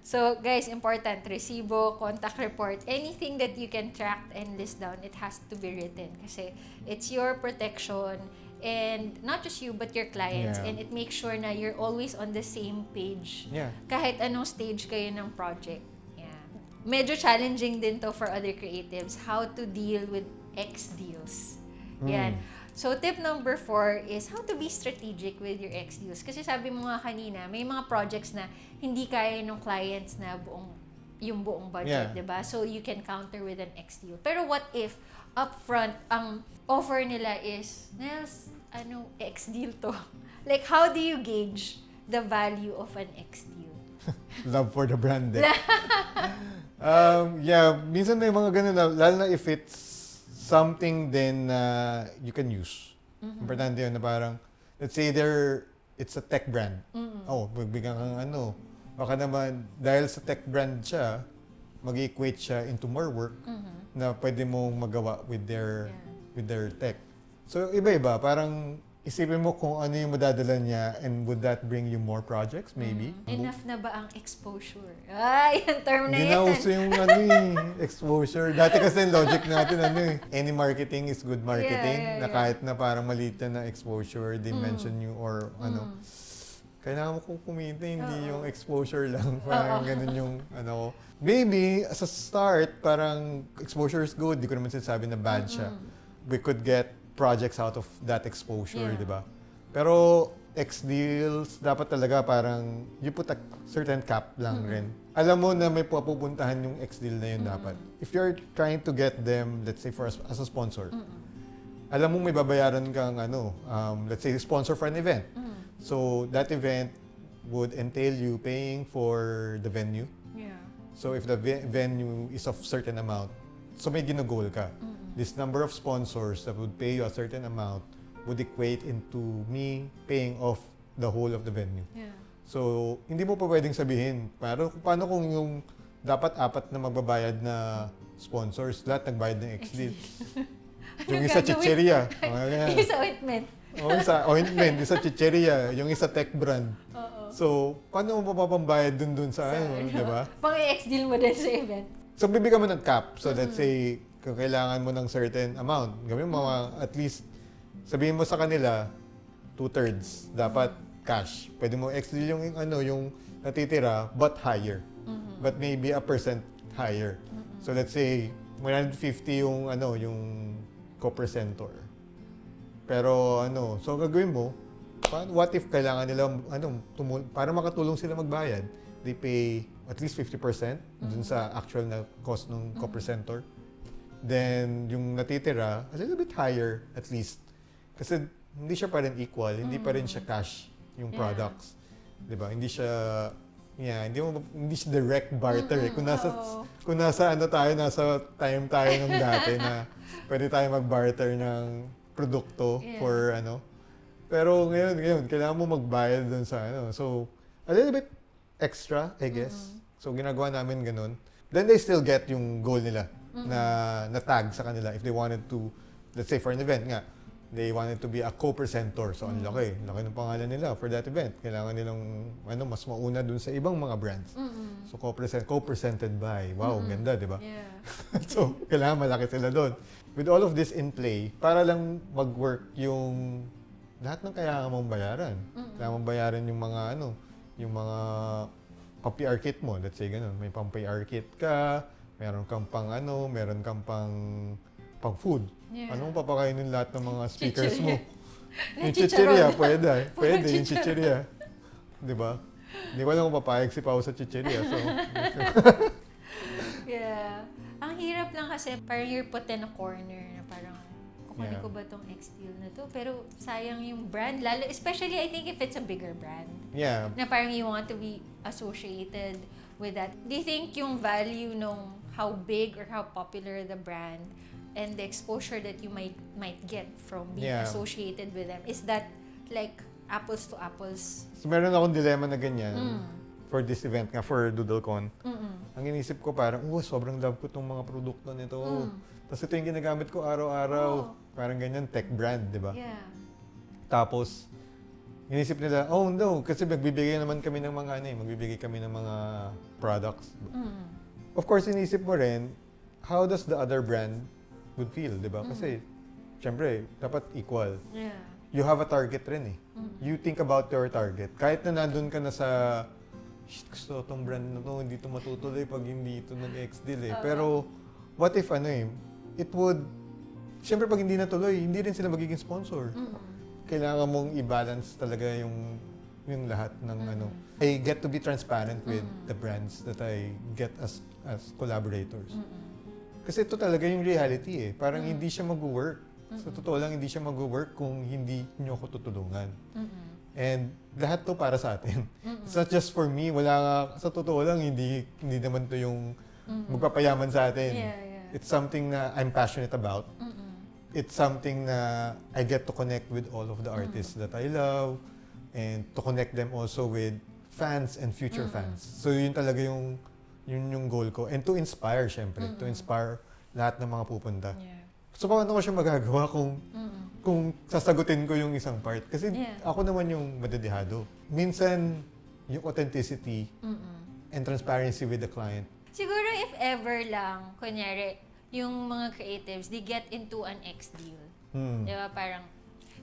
S1: So, guys, important. Resibo, contact report, anything that you can track and list down, it has to be written. Kasi it's your protection and not just you, but your clients. And it makes sure na you're always on the same page.
S3: Yeah.
S1: Kahit anong stage kayo ng project. Yeah. Medyo challenging din to for other creatives, how to deal with X deals. Yan. So, tip number 4 is how to be strategic with your X deals. Kasi sabi mo nga kanina, may mga projects na hindi kaya ng clients na yung buong budget, diba? So, you can counter with an X deal. Pero what if, upfront, ang offer nila is, Nelz, X deal to? Like, how do you gauge the value of an X deal?
S3: Love for the brand eh. Yeah, minsan may mga ganun na, lalo na if it's something then you can use. Importante yun na parang, let's say it's a tech brand. Oh, magbigyan kang ano. Baka naman, dahil sa tech brand siya, mag-equate siya into more work na pwede mong magawa with their tech. So, iba-iba. Parang isipin mo kung ano yung madadala niya and would that bring you more projects, maybe?
S1: Enough na ba ang exposure? Ay, yung term na
S3: Hindi na uso yung exposure. Dati kasi logic natin, any marketing is good marketing. Na kahit na parang maliit na exposure, they mention you or kailangan mo kung kumita, hindi yung exposure lang. Parang ganun yung Maybe, as a start, parang exposure is good. Di ko naman sinasabi na bad siya. We could get projects out of that exposure, di ba? Pero X-deals, dapat talaga parang you put a certain cap lang rin. Alam mo na may pupuntahan yung X-deal na yun dapat. If you're trying to get them, let's say as a sponsor, alam mo may babayaran kang let's say sponsor for an event. So that event would entail you paying for the venue.
S1: Yeah.
S3: So if the venue is of certain amount, so may ginugol ka. This number of sponsors that would pay you a certain amount would equate into me paying off the whole of the venue.
S1: Yeah.
S3: So, hindi mo pa pwedeng sabihin, paano kung yung dapat 4 na magbabayad na sponsors, lahat nagbayad ng XD. Yung isa chicheria.
S1: Yung isa ointment.
S3: Isa ointment, isa chicheria, yung isa tech brand. So, paano mo mapapambayad dun sa di ba?
S1: Pang-i-X-deal mo din sa event.
S3: So, bibigyan mo ng cap. So, let's say, kung kailangan mo ng certain amount, gawin mo at least, sabihin mo sa kanila, 2/3 dapat cash. Pwede mo X-deal yung natitira, but higher. But maybe a % higher. So, let's say, 150 yung co-presentor. Pero, so gagawin mo, what if kailangan nila, para makatulong sila magbayad, they pay at least 50% dun sa actual na cost ng co-presentor. Then, yung natitira, a little bit higher at least. Kasi hindi siya pa rin equal, hindi pa rin siya cash yung products. 'Di ba? Hindi siya hindi siya direct barter. Kung nasa nasa time tayo nung dati na pwede tayo mag-barter ng produkto for Pero ngayon kailangan mo magbayad dun sa So, a little bit extra, I guess. So, ginagawa namin ganun. Then they still get yung goal nila na tag sa kanila if they wanted to, let's say for an event nga, they wanted to be a co-presenter. So, ang laki ng pangalan nila for that event. Kailangan nilang mas mauna dun sa ibang mga brands. So, co-presented by. Wow, ganda, di ba?
S1: Yeah.
S3: So, kailangan malaki sila dun. With all of this in play, para lang mag-work yung lahat ng kailangan mong bayaran. Kailangan mong bayaran yung mga yung mga pang-PR kit mo. Let's say ganun, may pang-PR kit ka, meron kang meron kang pang food.
S1: Yeah.
S3: Anong papakainin lahat ng mga speakers mo? Yung
S1: chicharon.
S3: chicheria, pwede yung chicheria. 'Di ba? Hindi ko alam kung papayag si Pao sa chicheria. So,
S1: yeah. Ang hirap lang kasi parang you're put in a corner na parang kukunin ko ba tong X-deal na to? Pero sayang yung brand. Lalo, especially I think if it's a bigger brand.
S3: yeah.
S1: Na parang you want to be associated with that. Do you think yung value nung how big or how popular the brand and the exposure that you might get from being associated with them, is that like apples to apples?
S3: So, meron akong dilemma na ganyan for this event nga, for DoodleCon. Ang inisip ko parang, sobrang love ko tong mga produkto nito. Tapos ito yung ginagamit ko araw-araw. Parang ganyan, tech brand, di ba?
S1: Yeah.
S3: Tapos, inisip nila, no, kasi magbibigay naman kami ng mga magbibigay kami ng mga products. Of course, inisip mo rin, how does the other brand would feel, di ba? Kasi, syempre, dapat equal.
S1: Yeah.
S3: You have a target rin eh. You think about your target. Kahit na nandun ka na sa, gusto itong brand na to, hindi ito matutuloy pag hindi ito nag-X-deal eh. Pero, what if it would, syempre pag hindi natuloy, hindi rin sila magiging sponsor. Kailangan mong i-balance talaga yung lahat ng I get to be transparent with the brands that I get as collaborators. Kasi ito talaga yung reality eh. Parang hindi siya mag-work. Sa totoo lang, hindi siya mag-work kung hindi nyo ako tutulungan. And lahat to para sa atin. It's not just for me. Sa totoo lang, hindi naman to yung magpapayaman sa atin.
S1: Yeah.
S3: It's something na I'm passionate about. It's something na I get to connect with all of the artists that I love and to connect them also with fans and future fans. So yun talaga yung goal ko. And to inspire, syempre. To inspire lahat ng mga pupunta.
S1: Yeah.
S3: So paano ko siya magagawa kung sasagutin ko yung isang part? Kasi ako naman yung madedihado. Minsan, yung authenticity and transparency with the client.
S1: Siguro if ever lang, kunyari, yung mga creatives, they get into an X deal. Di ba? Parang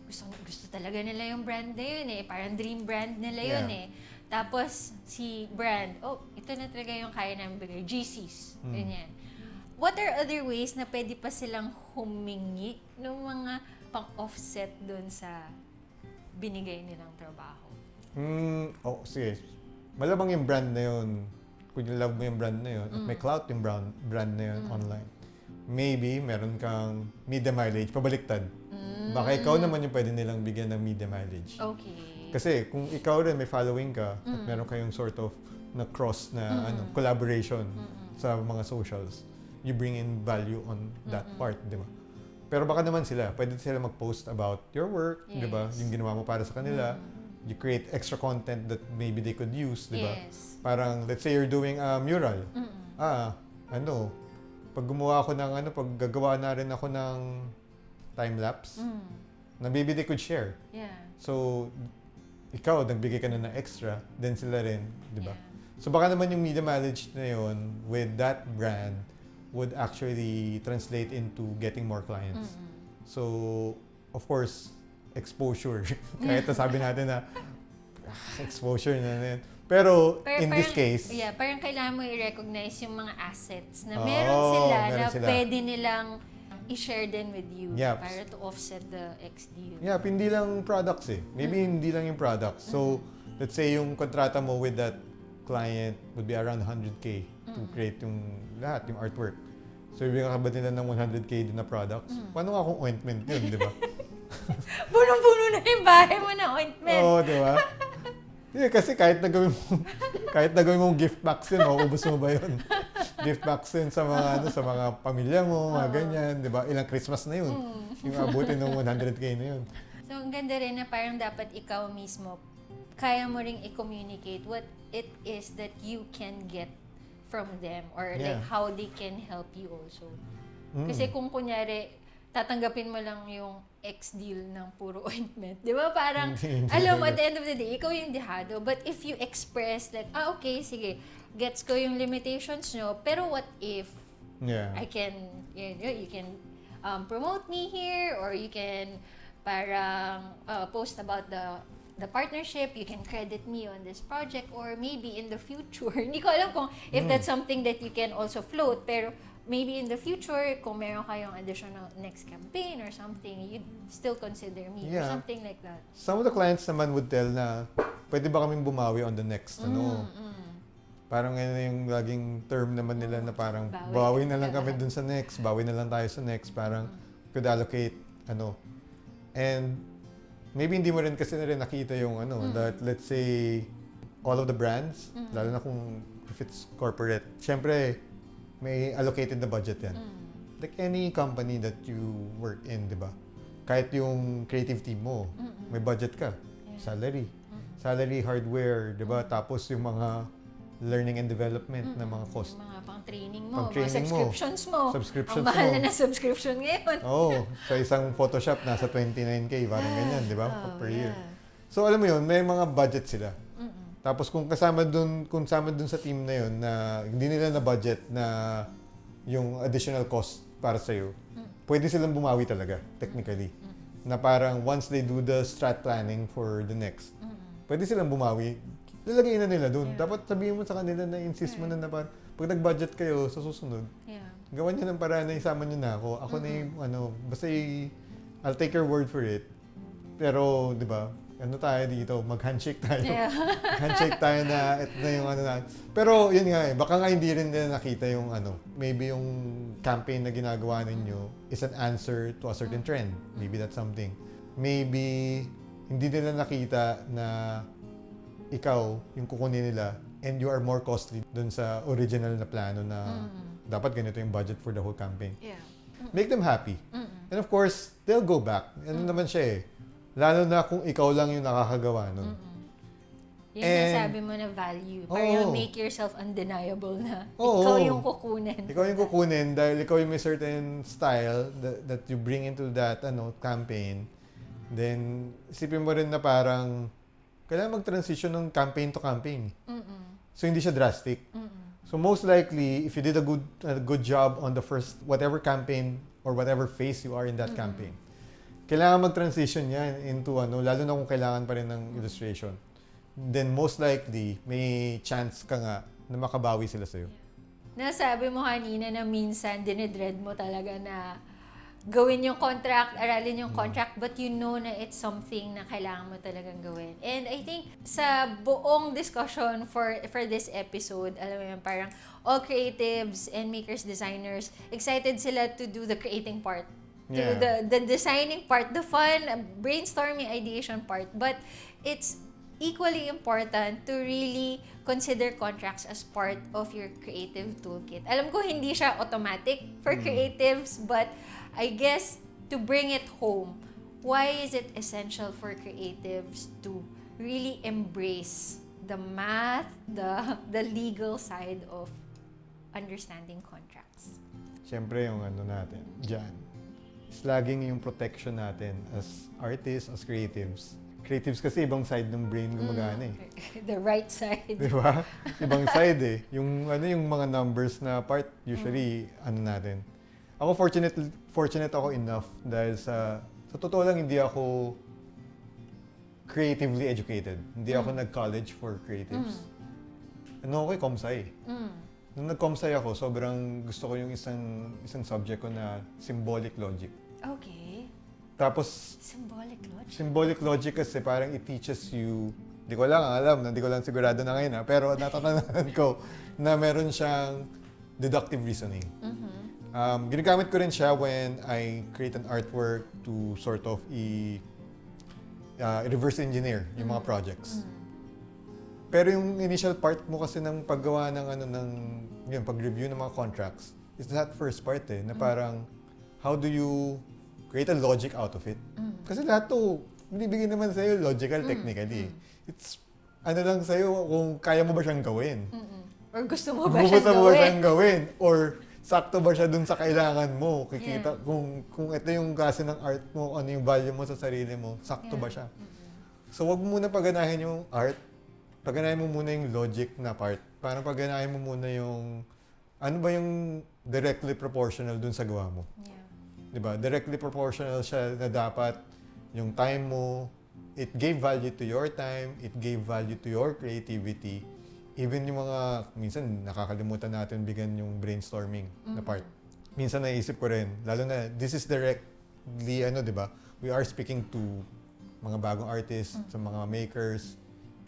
S1: gusto talaga nila yung brand na yun eh. Parang dream brand nila yun eh. Tapos, si brand, ito na talaga yung kaya namin bigay. GCs. Ganyan. What are other ways na pwede pa silang humingi ng mga pang-offset dun sa binigay nilang trabaho?
S3: Sige. Malamang yung brand na yun, kung you love mo yung brand na yun, at may clout yung brand na yun online, maybe meron kang media mileage, pabaliktad. Baka ikaw naman yung pwede nilang bigyan ng media mileage.
S1: Okay.
S3: Kasi kung ikaw rin may following ka, at meron kayong sort of na cross na collaboration sa mga socials, you bring in value on that part, di ba? Pero baka naman pwede sila mag-post about your work, di ba? Yung ginawa mo para sa kanila. You create extra content that maybe they could use, di ba?
S1: Yes.
S3: Parang, let's say you're doing a mural. Pag gumawa ako ng pag gagawa na rin ako ng time-lapse, na maybe they could share.
S1: Yeah.
S3: So, ikaw, nagbigay ka na ng extra, then sila rin, di ba?
S1: Yeah.
S3: So, baka naman yung media mileage na yun with that brand would actually translate into getting more clients. So, of course, exposure. Kahit sabi natin na exposure na yun. Pero in this case...
S1: Yeah, parang kailangan mo i-recognize yung mga assets na meron sila. Pwede nilang i-share din with you para to offset the X deal.
S3: Yeah, hindi lang products eh. Maybe hindi lang yung products. So, let's say yung kontrata mo with that client would be around 100K to create yung lahat, yung artwork. So, ibigyan ka ba nila ng 100K din na products? Paano nga kung ointment yun, di ba?
S1: Punong-puno na yung bahay mo na ointment.
S3: Oo, di ba? Yeah, kasi kahit nagawin mo gift packs yun, maubos mo ba yun? Gift packs yun sa mga pamilya mo, mga ganyan, di ba? Ilang Christmas na yun. Yung abutin ng 100K na yun.
S1: So, ang ganda rin na parang dapat ikaw mismo, kaya mo ring i-communicate what it is that you can get from them or like how they can help you also. Kasi kung kunyari, tatanggapin mo lang yung ex-deal ng puro ointment. Di ba? Parang, alam mo, at the end of the day, ikaw yung dehado. But if you express like, okay, sige, gets ko yung limitations nyo, pero what if I can, you can promote me here or you can parang post about the partnership, you can credit me on this project or maybe in the future. Hindi ko alam kung if that's something that you can also float, pero maybe in the future, kung meron kayong additional next campaign or something, you'd still consider me or something like that.
S3: Some of the clients naman would tell na, pwede ba kaming bumawi on the next, Parang ngayon yung laging term naman nila na parang, bawi na lang kami dun sa next, bawi na lang tayo sa next, parang could allocate, And maybe hindi mo rin kasi na rin nakita yung that let's say, all of the brands, lalo na kung if it's corporate, syempre, may allocated na budget yan. Like any company that you work in, di ba? Kahit yung creative team mo, may budget ka. Salary. Salary, hardware, di ba? Tapos yung mga learning and development na mga cost.
S1: Mga pang-training mo, mga
S3: subscriptions mo.
S1: Ang mahal na subscription ngayon.
S3: Sa isang Photoshop, nasa 29K, parang ganyan, di ba? Per year. So alam mo yun, may mga budget sila. Tapos kung kasama dun sa team na yun na hindi nila na budget na yung additional cost para sa iyo, pwede silang bumawi talaga technically. Na parang once they do the strat planning for the next, pwede silang bumawi. Lalagay na nila dun. Dapat sabihin mo sa kanila na insist mo na parang pag nag-budget kayo sa susunod, gawan niyo ng paraan na isama niyo na ako. Ako na yung basta I'll take your word for it. Pero, di ba, tayo dito, mag-handshake tayo. Handshake tayo na, ito na yung na. Pero yun nga baka nga hindi rin nila nakita yung maybe yung campaign na ginagawa ninyo is an answer to a certain trend. Maybe that's something. Maybe hindi nila nakita na ikaw yung kukunin nila and you are more costly dun sa original na plano na dapat ganito yung budget for the whole campaign.
S1: Yeah.
S3: Make them happy. And of course, they'll go back. Ano naman siya eh. Lalo na kung ikaw lang yung nakakagawa nun.
S1: Yung nasabi mo na value. Para make yourself undeniable na ikaw yung kukunin.
S3: Ikaw yung kukunin dahil ikaw yung may certain style that you bring into that campaign. Then, isipin mo rin na parang kailangan mag-transition ng campaign to campaign. So, hindi siya drastic. So, most likely, if you did a good job on the first, whatever campaign or whatever phase you are in that campaign, kailangan mag-transition yan into lalo na kung kailangan pa rin ng illustration. Then, most likely, may chance ka nga na makabawi sila sa'yo.
S1: Nasabi mo kanina na minsan dinedread mo talaga na gawin yung contract, aralin yung contract, but you know na it's something na kailangan mo talagang gawin. And I think sa buong discussion for this episode, alam mo yun, parang all creatives and makers, designers, excited sila to do the creating part. To the designing part, the fun, brainstorming, ideation part. But it's equally important to really consider contracts as part of your creative toolkit. Alam ko hindi siya automatic for creatives, but I guess to bring it home, why is it essential for creatives to really embrace the math, the legal side of understanding contracts?
S3: Siyempre yung natin, dyan, is laging yung protection natin as artists, as creatives. Creatives kasi ibang side ng brain gumagana eh.
S1: The right side.
S3: Di ba? Ibang side eh. Yung yung mga numbers na part, usually, natin. Ako fortunate ako enough dahil sa totoo lang hindi ako creatively educated. Hindi ako nag-college for creatives. Ako comsci. Nung nag-comsci ako, sobrang gusto ko yung isang subject ko na symbolic logic.
S1: Okay.
S3: Tapos symbolic logic kasi parang it teaches you, hindi ko lang sigurado na ngayon pero natatandaan ko na meron siyang deductive reasoning. Ginagamit ko rin siya when I create an artwork to sort of reverse engineer yung mga projects. Pero yung initial part mo kasi ng paggawa ng pag-review ng mga contracts is that first part na parang how do you create a logic out of it? Kasi lahat to binibigyan naman sa'yo logical technically. It's lang sa'yo kung kaya mo ba siyang gawin.
S1: Or gusto mo ba siyang
S3: gawin? Or sakto ba siya dun sa kailangan mo? Kikita kung ito yung klase ng art mo, ano yung value mo sa sarili mo, sakto ba siya? So wag mo muna paganahin yung art, paganahin mo muna yung logic na part. Parang paganahin mo muna yung ano ba yung directly proportional dun sa gawa mo. Diba? Directly proportional siya na dapat yung time mo, it gave value to your time, it gave value to your creativity. Even yung mga, minsan nakakalimutan natin bigyan yung brainstorming na part. Minsan naisip ko rin, lalo na this is directly, di ba? We are speaking to mga bagong artists, sa mga makers.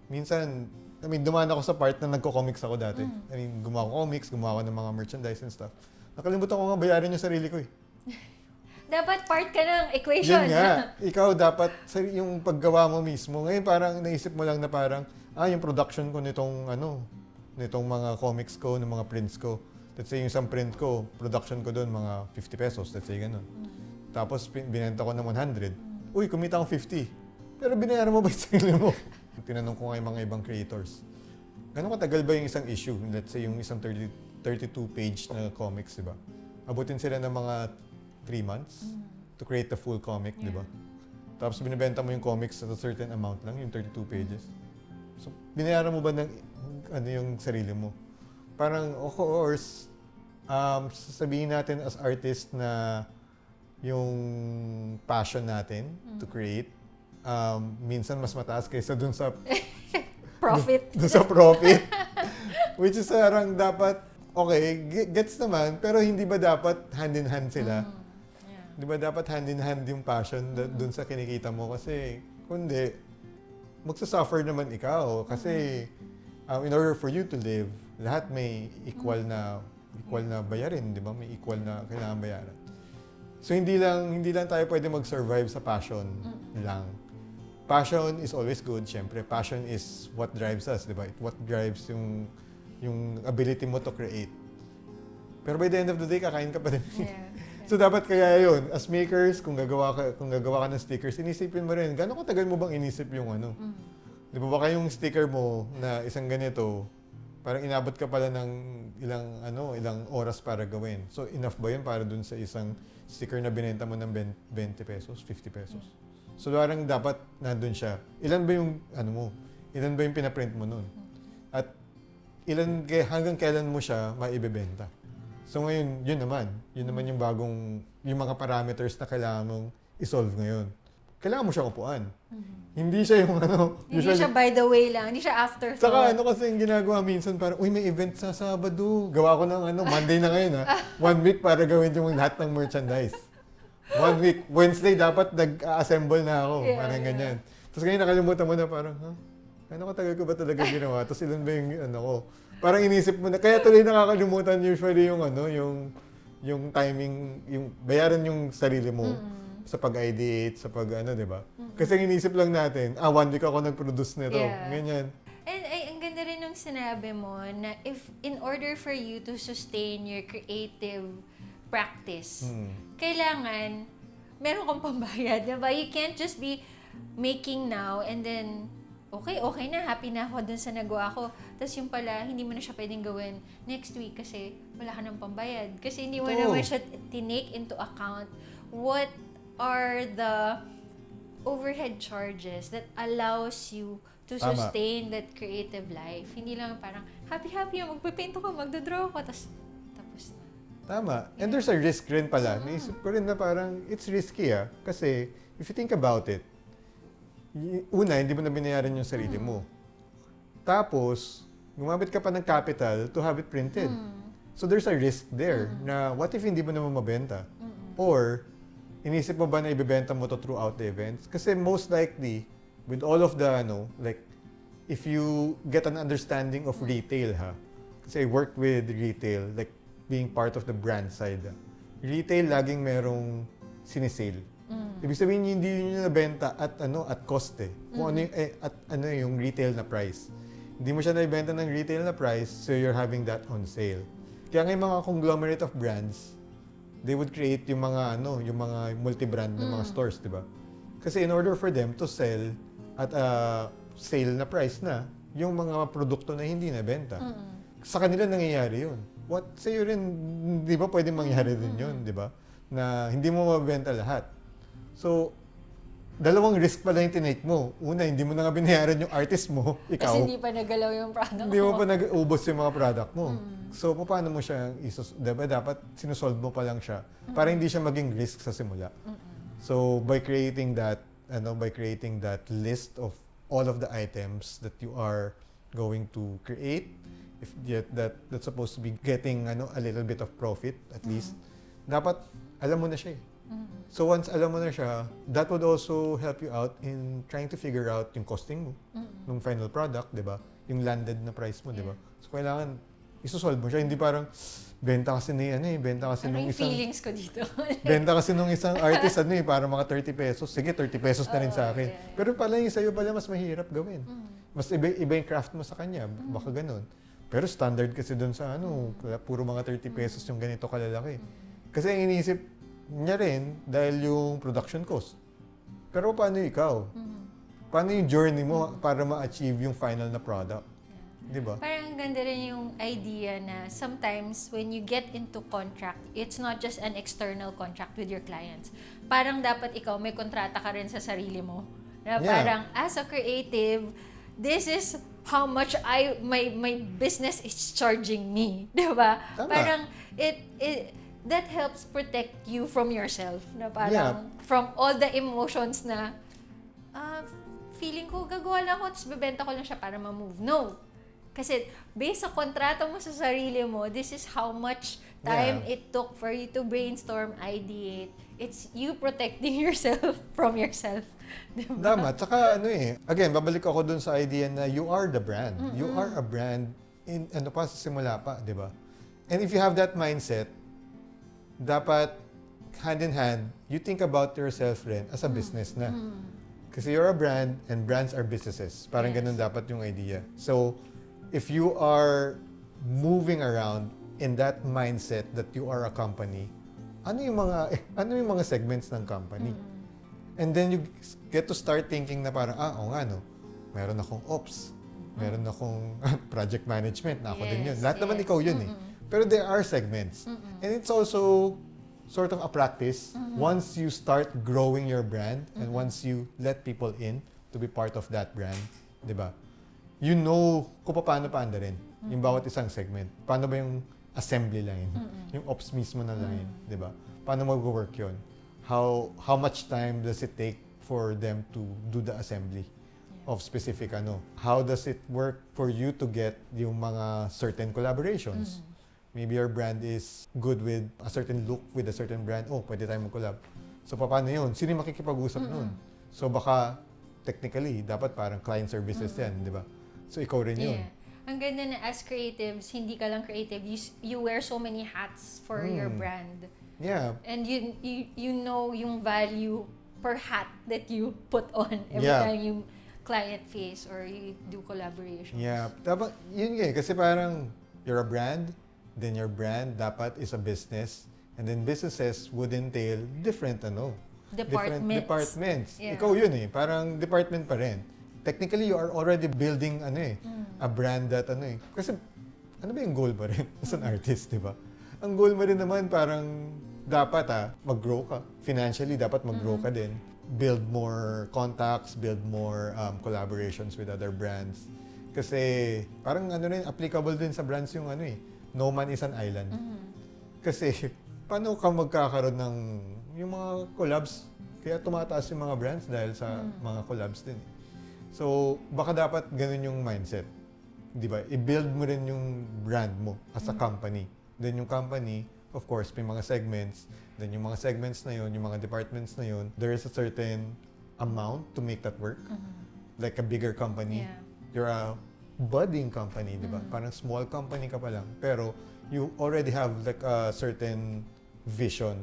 S3: Minsan, dumaan ako sa part na nagko-comics ako dati. Gumawa ko comics, gumawa ko ng mga merchandise and stuff. Nakalimutan ko nga bayarin yung sarili ko eh.
S1: Dapat part ka ng equation.
S3: Yun nga. Ikaw dapat, yung paggawa mo mismo. Ngayon parang naisip mo lang na parang, yung production ko nitong mga comics ko, ng mga prints ko. Let's say yung isang print ko, production ko doon mga 50 pesos, let's say ganun. Tapos binenta ko ng 100. Uy, kumita akong 50. Pero binayaran mo ba yung sarili mo? Tinanong ko nga yung mga ibang creators. Gano'ng katagal ba yung isang issue? Let's say yung isang 32-page na comics, di ba? Abutin sila ng mga 3 months to create the full comic, di ba? Tapos binibenta mo yung comics at a certain amount lang, yung 32 pages. So, binayaran mo ba ng yung sarili mo? Parang, of course, sasabihin natin as artist na yung passion natin to create, minsan mas mataas kaysa dun sa
S1: profit.
S3: Dun sa profit. Which is parang dapat, okay, gets naman, pero hindi ba dapat hand in hand sila? Di ba dapat hand in hand yung passion dun sa kinikita mo? Kasi, kundi, magsasuffer naman ikaw kasi in order for you to live, lahat may equal na bayarin, di ba? May equal na kailangan bayaran. So hindi lang tayo pwede mag-survive sa passion lang. passion is always good, syempre. Passion is what drives us, di ba? What drives yung ability mo to create. Pero by the end of the day, kakain ka pa din.
S1: Yeah.
S3: So dapat kaya yun, as makers, kung gagawa ka ng stickers, inisipin mo rin, gano'ng katagal mo bang inisip yung ano? Di ba baka yung sticker mo na isang ganito, parang inabot ka pala ng ilang oras para gawin. So enough ba yun para dun sa isang sticker na binenta mo ng 20 pesos, 50 pesos? So parang dapat nandun siya. Ilan ba yung ilan ba yung pinaprint mo nun? At hanggang kailan mo siya maibebenta? So ngayon, yun naman yung yung mga parameters na kailangan mong isolve ngayon. Kailangan mo siyang upuan. Hindi siya yung
S1: Hindi siya by the way lang, hindi siya afterthought.
S3: Saka kasi yung ginagawa minsan, parang, uy, may event sa Sabado. Gawa ko ng Monday na ngayon 1 week para gawin yung lahat ng merchandise. 1 week. Wednesday dapat nag-assemble na ako.
S1: Yeah,
S3: Parang ganyan. Tapos ngayon nakalimutan mo na parang, ano katagal ko ba talaga ginawa? Tapos ilan ba yung ko? Parang inisip mo na, kaya tuloy nakakalimutan usually yung timing, yung bayaran yung sarili mo sa pag-ideate, sa di ba? Kasi inisip lang natin, 1 week ako nag-produce nito.
S1: Yeah.
S3: Ganyan.
S1: And ang ganda rin nung sinabi mo na if in order for you to sustain your creative practice, kailangan meron kang pambayad, diba? You can't just be making now and then okay na, happy na ako dun sa nagawa ko. Tapos yung pala, hindi mo na siya pwedeng gawin next week kasi wala ka ng pambayad. Kasi hindi mo naman siya tinake into account what are the overhead charges that allows you to sustain that creative life. Hindi lang parang happy magpipaint ako, magdodraw ako, tapos na.
S3: Tama. And there's a risk rin pala. Naisip ko rin na parang it's risky kasi if you think about it, una, hindi mo na binayaran yung sarili mo. Tapos, gumamit ka pa ng capital to have it printed. So there's a risk there na what if hindi mo naman mabenta? Or, inisip mo ba na ibebenta mo to throughout the events? Kasi most likely, with all of the, like, if you get an understanding of retail, kasi I work with retail, like, being part of the brand side. Retail, laging merong sinisale. Ibig sabihin, hindi yun yung nabenta at cost Kung ano yung retail na price. Hindi mo siya naibenta ng retail na price, so you're having that on sale. Kaya yung mga conglomerate of brands, they would create yung mga multi-brand na mga stores, di ba? Kasi in order for them to sell at a sale na price na yung mga produkto na hindi nabenta. Sa kanila nangyayari yun. Sa'yo rin, di ba pwedeng mangyari din yun, di ba? Na hindi mo mabenta lahat. So, dalawang risk pala yung tinake mo. Una, hindi mo na nga binayaran yung artist mo, ikaw.
S1: Kasi hindi pa nagalaw yung product mo.
S3: Hindi mo pa nag-ubos yung mga product mo. So, paano mo siya diba, dapat sinusolve mo pa lang siya para hindi siya maging risk sa simula. So, by creating that list of all of the items that you are going to create, if that's supposed to be getting a little bit of profit at least, dapat alam mo na siya So once alam mo na siya, that would also help you out in trying to figure out yung costing mo ng final product, di ba? Yung landed na price mo, di ba? So kailangan isosolve mo siya, hindi parang benta kasi benta kasi nung isang
S1: feelings ko dito.
S3: benta kasi nung isang artist para mga 30 pesos. Sige, 30 pesos na rin sa akin. Pero pala yung sa'yo pala mas mahirap gawin. Mas iba yung craft mo sa kanya, baka ganun. Pero standard kasi doon sa puro mga 30 pesos yung ganito kalalaki. Kasi ang inisip niya rin dahil yung production cost. Pero paano ikaw? Paano yung journey mo para ma-achieve yung final na product? Di ba?
S1: Parang ganda rin yung idea na sometimes when you get into contract, it's not just an external contract with your clients. Parang dapat ikaw may kontrata ka rin sa sarili mo. Na parang as a creative, this is how much my business is charging me. Di ba? Parang that helps protect you from yourself. Na parang from all the emotions na feeling ko gagawa lang ako tapos bebenta ko lang siya para ma-move. No. Kasi based sa kontrata mo sa sarili mo, this is how much time it took for you to brainstorm, ideate. It's you protecting yourself from yourself. Diba?
S3: Tama. Tsaka again, babalik ako dun sa idea na you are the brand. You are a brand in sa simula pa, di ba? And if you have that mindset, dapat hand in hand, you think about yourself rin as a business na. Kasi you're a brand and brands are businesses. Parang
S1: Yes.
S3: ganun dapat yung idea. So, if you are moving around in that mindset that you are a company, ano yung mga segments ng company? And then you get to start thinking na parang, oo nga no, meron akong ops, meron akong project management, na ako din yun. Lahat naman ikaw yun eh. Pero there are segments. And it's also sort of a practice once you start growing your brand and once you let people in to be part of that brand, di ba? You know kung paano paandarin yung bawat isang segment. Paano ba yung assembly line, yung ops mismo na line, di ba? Paano mag-work yun? How much time does it take for them to do the assembly of specific ano? How does it work for you to get yung mga certain collaborations? Maybe your brand is good with a certain look with a certain brand. Oh, pwede tayong mag-collab. So, paano yun? Sino yung makikipag-usap nun? So, baka technically, dapat parang client services yan, di ba? So, ikaw rin yun.
S1: Yeah. Ang ganda na as creatives, hindi ka lang creative. You wear so many hats for your brand.
S3: Yeah.
S1: And you know yung value per hat that you put on every time you client face or you do collaborations.
S3: Yeah. Dapat, yun nga eh. Kasi parang you're a brand, then your brand dapat is a business, and then businesses would entail different departments.
S1: Yeah.
S3: Ikaw yun eh. Parang department pa rin. Technically, you are already building a brand that Kasi ano ba yung goal ba rin as an artist, di ba? Ang goal mo rin naman parang dapat mag-grow ka. Financially, dapat mag-grow ka din. Build more contacts, build more collaborations with other brands. Kasi parang applicable din sa brands yung no man is an island. Kasi paano ka magkakaroon ng yung mga collabs? Kaya tumataas yung mga brands dahil sa mga collabs din. So, baka dapat ganun yung mindset. Di ba? I-build mo rin yung brand mo as a company. Then yung company, of course, may mga segments. Then yung mga segments na yun, yung mga departments na yun, there is a certain amount to make that work. Like a bigger company.
S1: Yeah.
S3: You're a budding company, di ba? Parang small company ka pa lang. Pero you already have like a certain vision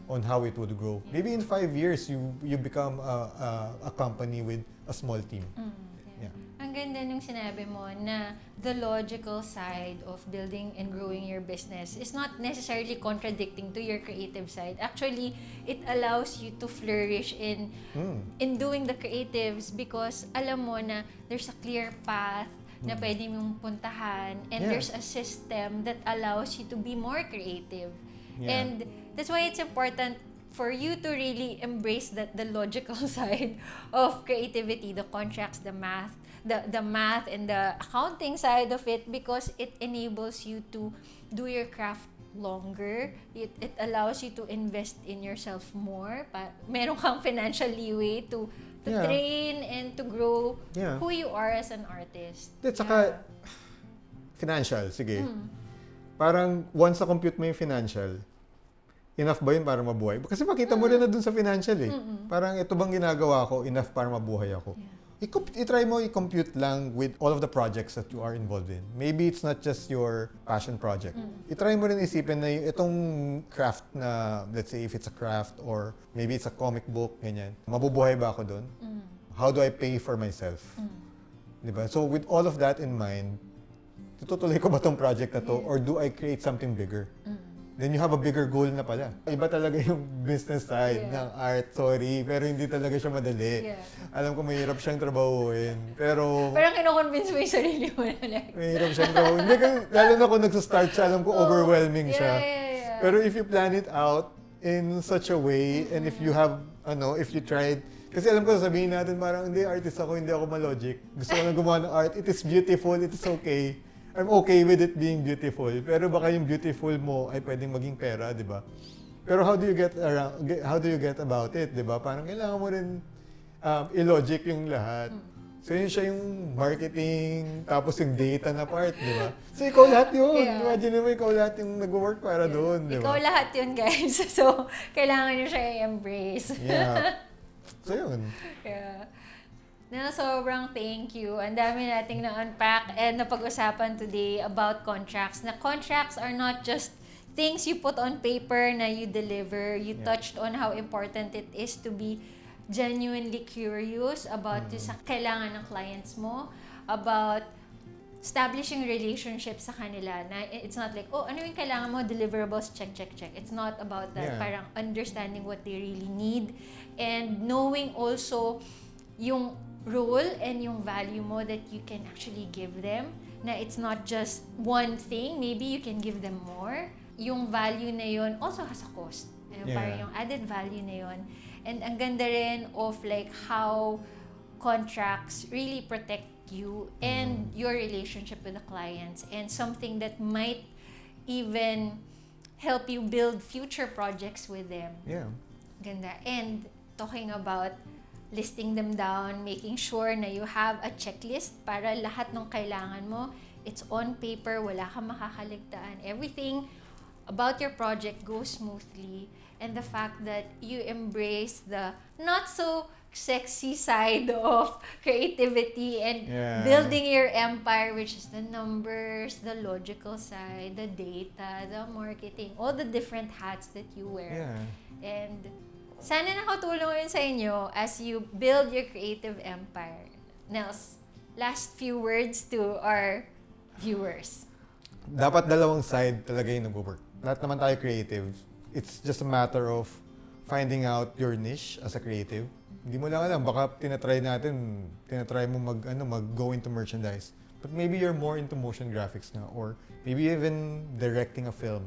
S3: on how it would grow.
S1: Yeah.
S3: Maybe in 5 years, you become a company with a small team. Yeah.
S1: Ang ganda nung sinabi mo na the logical side of building and growing your business is not necessarily contradicting to your creative side. Actually, it allows you to flourish in doing the creatives because alam mo na there's a clear path na pwede mong puntahan and there's a system that allows you to be more creative.
S3: Yeah.
S1: And that's why it's important for you to really embrace the logical side of creativity, the contracts, the math and the accounting side of it because it enables you to do your craft longer. It allows you to invest in yourself more. Meron kang financial leeway to train and to grow who you are as an artist.
S3: At saka, financial, sige. Parang once na-compute mo yung financial, enough ba yun para mabuhay? Kasi makita mo rin na dun sa financial eh. Parang ito bang ginagawa ko, enough para mabuhay ako. I-try mo i-compute lang with all of the projects that you are involved in. Maybe it's not just your passion project. I-try mo rin isipin na itong craft na, let's say if it's a craft or maybe it's a comic book, ganyan. Mabubuhay ba ako dun? How do I pay for myself? Diba? So with all of that in mind, tutuloy ko ba tong project na to or do I create something bigger? Then you have a bigger goal na pala. Iba talaga yung business side ng art, sorry, pero hindi talaga siya madali. Alam ko mahirap siyang trabahuin, pero...
S1: Parang kino-convince mo yung sarili mo na like...
S3: Mahirap siyang trabahuin. Hindi, lalo na kung nagsa-start siya, alam ko overwhelming siya. Pero if you plan it out in such a way, and if you have, if you tried... Kasi alam ko, sabihin natin parang, hindi, artist ako, hindi ako ma-logic. Gusto ko na gumawa ng art, it is beautiful, it is okay. I'm okay with it being beautiful. Pero baka yung beautiful mo ay pwedeng maging pera, di ba? Pero how do you get about it, di ba? Parang kailangan mo rin i-logic yung lahat. So yun siya yung marketing, tapos yung data na part, di ba? So ikaw lahat yun. Imagine mo ikaw lahat yung nag-work para doon, di ba?
S1: Ikaw lahat yun, guys. So, kailangan nyo siya i-embrace.
S3: Yeah. So yun.
S1: Na sobrang thank you. Ang dami nating na-unpack and napag-usapan today about contracts. Na contracts are not just things you put on paper na you deliver. You touched on how important it is to be genuinely curious about sa kailangan ng clients mo, about establishing relationships sa kanila na it's not like, oh, ano yung kailangan mo, deliverables, check. It's not about that.
S3: Yeah.
S1: Parang understanding what they really need and knowing also yung role and yung value mo that you can actually give them. Na it's not just one thing, maybe you can give them more. Yung value na yun also has a cost. Parang yung added value na yun. And ang ganda rin of like how contracts really protect you and your relationship with the clients, and something that might even help you build future projects with them.
S3: Yeah.
S1: Ganda. And talking about listing them down, making sure na you have a checklist para lahat ng kailangan mo, it's on paper, wala kang makakaligtaan. Everything about your project goes smoothly, and the fact that you embrace the not so sexy side of creativity and building your empire, which is the numbers, the logical side, the data, the marketing, all the different hats that you wear.
S3: Yeah.
S1: And sana nakatulong yun sa inyo as you build your creative empire. Nels, last few words to our viewers.
S3: Dapat dalawang side talaga yung nag-work. Lahat naman tayo creative. It's just a matter of finding out your niche as a creative. Hindi mo lang alam, baka tinatry mo mag-go into merchandise. But maybe you're more into motion graphics na, or maybe even directing a film.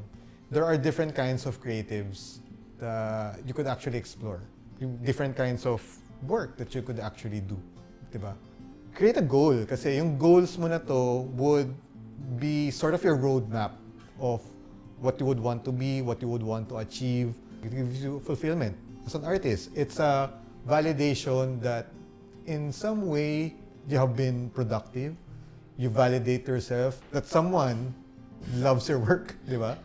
S3: There are different kinds of creatives that you could actually explore. Different kinds of work that you could actually do. Diba? Create a goal, kasi yung goals mo na to would be sort of your roadmap of what you would want to be, what you would want to achieve. It gives you fulfillment. As an artist, it's a validation that in some way you have been productive. You validate yourself that someone loves your work, di ba?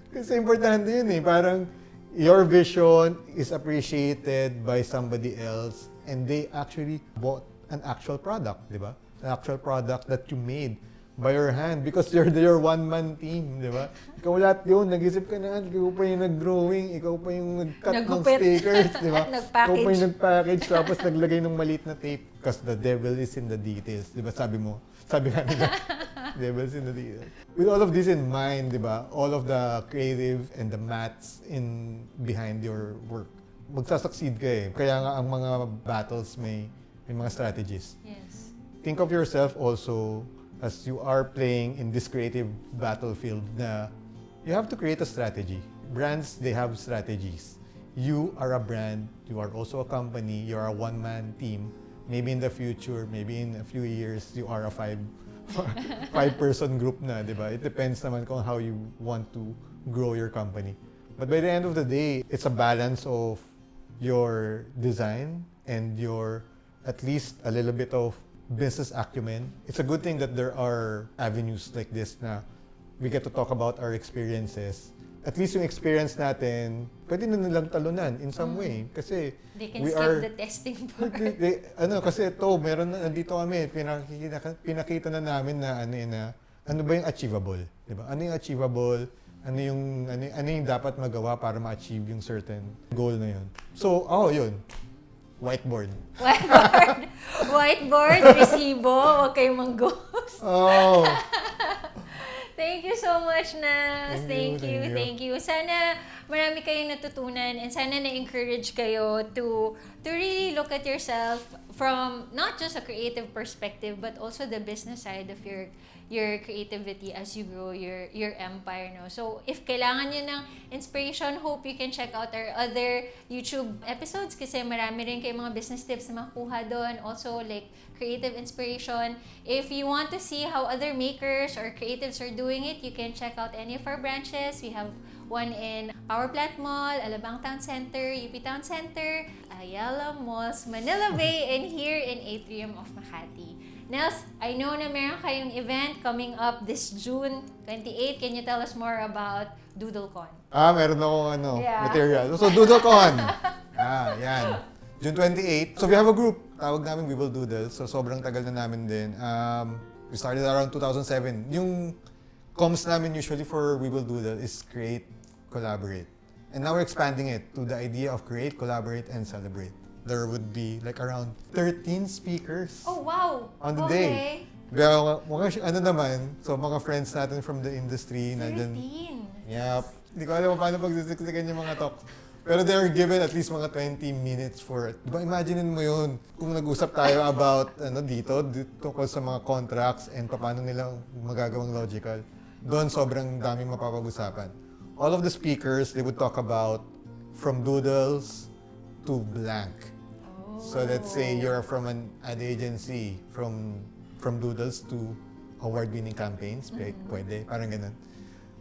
S3: Kasi importante yun eh. Parang your vision is appreciated by somebody else and they actually bought an actual product, di ba? An actual product that you made by your hand because you're your one-man team, di ba? Ikaw lahat yun, nag-isip ka na, ikaw pa yung nag-drawing, ikaw pa yung nag-cut ng stickers, di ba? Ikaw pa yung nag-package, tapos naglagay ng maliit na tape because the devil is in the details, di ba? Sabi nga nila, devil is in the details. With all of this in mind, di ba? All of the creative and the maths behind your work, magsasucceed ka eh. Kaya nga ang mga battles may mga strategies.
S1: Yes.
S3: Think of yourself also as you are playing in this creative battlefield na you have to create a strategy. Brands, they have strategies. You are a brand, you are also a company, you are a one-man team. Maybe in the future, maybe in a few years, you are a five-person group na, di ba? It depends naman kung how you want to grow your company. But by the end of the day, it's a balance of your design and your at least a little bit of business acumen. It's a good thing that there are avenues like this na we get to talk about our experiences. At least yung experience natin, pwede na nilang talunan in some way. Kasi
S1: they can skip the testing part.
S3: Kasi ito, nandito kami, pinakita na namin na ano ba yung achievable? Diba? Ano yung achievable? Ano yung dapat magawa para ma-achieve yung certain goal na yun? So, yun. Whiteboard. Whiteboard, resibo, huwag kayong mangghost. Oh.
S1: Thank you so much, Nelz. Thank you. Sana marami kayong natutunan and sana na-encourage kayo to really look at yourself from not just a creative perspective but also the business side of your creativity as you grow your empire, no? So, if kailangan nyo ng inspiration, hope you can check out our other YouTube episodes kasi marami rin kayong mga business tips na makuha doon. Also, like, creative inspiration. If you want to see how other makers or creatives are doing it, you can check out any of our branches. We have one in Power Plant Mall, Alabang Town Center, UP Town Center, Ayala Malls, Manila Bay, and here in Atrium of Makati. Nelz, I know na meron kayong event coming up this June 28. Can you tell us more about DoodleCon?
S3: Meron akong material. So, DoodleCon. Yan. June 28. So, we have a group. Tawag namin WeeWillDoodle. So, sobrang tagal na namin din. We started around 2007. Yung comms namin usually for WeeWillDoodle is create, collaborate. And now we're expanding it to the idea of create, collaborate, and celebrate. there would be like around 13 speakers
S1: Oh, wow!
S3: on the
S1: Okay.
S3: day. Ano naman, so mga friends natin from the industry, nandyan.
S1: 13.
S3: Yep. Hindi ko alam paano pagsisiksikan yung mga talks. Pero they were given at least mga 20 minutes for it. Diba, imaginein mo yun, kung nag-usap tayo about dito tungkol sa mga contracts and paano nila magagawang logical. Doon sobrang daming mapapag-usapan. All of the speakers, they would talk about from doodles to blank. So let's say you're from an ad agency, from doodles to award-winning campaigns, pwede, parang ganun.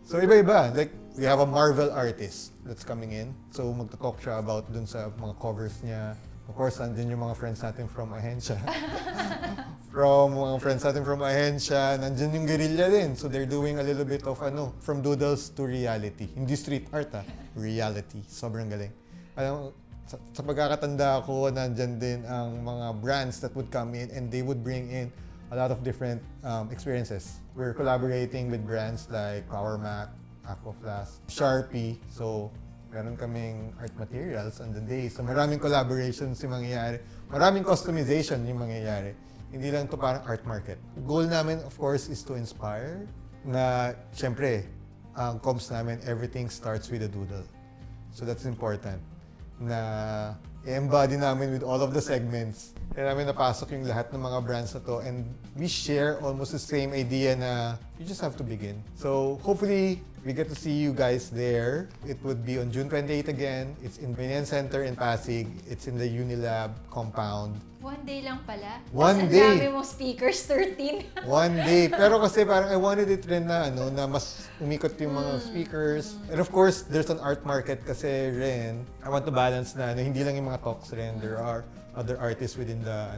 S3: So iba-iba, like we have a Marvel artist that's coming in. So magto-talk siya about dun sa mga covers niya. Of course, nandun yung mga friends natin from ahensya. Nandun yung guerrilla din. So they're doing a little bit of from doodles to reality. Hindi street art reality. Sobrang galing. Alam, sa pagkakatanda ko, nandyan din ang mga brands that would come in and they would bring in a lot of different experiences. We're collaborating with brands like Power Mac, Aquaflask, Sharpie. So, meron kaming art materials on the day. So, maraming collaborations yung mangyayari. Maraming customization yung mangyayari. Hindi lang to parang art market. Goal namin, of course, is to inspire na, syempre, ang comms namin, everything starts with a doodle. So, that's important. Na i-embody namin with all of the segments. Kaya namin napasok yung lahat ng mga brands na to and we share almost the same idea na you just have to begin. So hopefully, we get to see you guys there. It would be on June 28 again. It's in Binyan Center in Pasig. It's in the Unilab compound.
S1: One day lang pala.
S3: One
S1: Ang
S3: day.
S1: dami mong speakers, 13.
S3: One day. Pero kasi parang I wanted it rin na, na mas umikot yung mga speakers. And of course, there's an art market kasi rin. I want to balance na hindi lang yung mga talks rin. There are other artists within the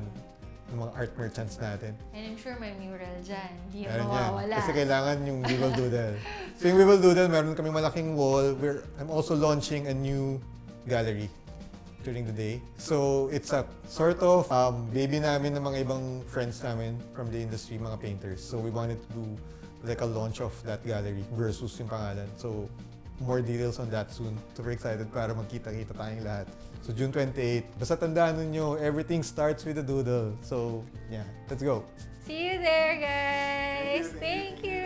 S3: mga art merchants natin.
S1: And I'm sure may mural dyan. Hindi
S3: Meron
S1: yung
S3: yan.
S1: mawawala.
S3: Kasi kailangan yung WeeWillDoodle. So yung WeeWillDoodle, meron kami malaking wall where I'm also launching a new gallery during the day. So it's a sort of baby namin ng mga ibang friends namin from the industry, mga painters. So we wanted to do like a launch of that gallery versus yung pangalan. So more details on that soon. Super excited para magkita-kita tayong lahat. So June 28, basta tandaan ninyo, everything starts with a doodle. So yeah, let's go.
S1: See you there, guys. Thank you.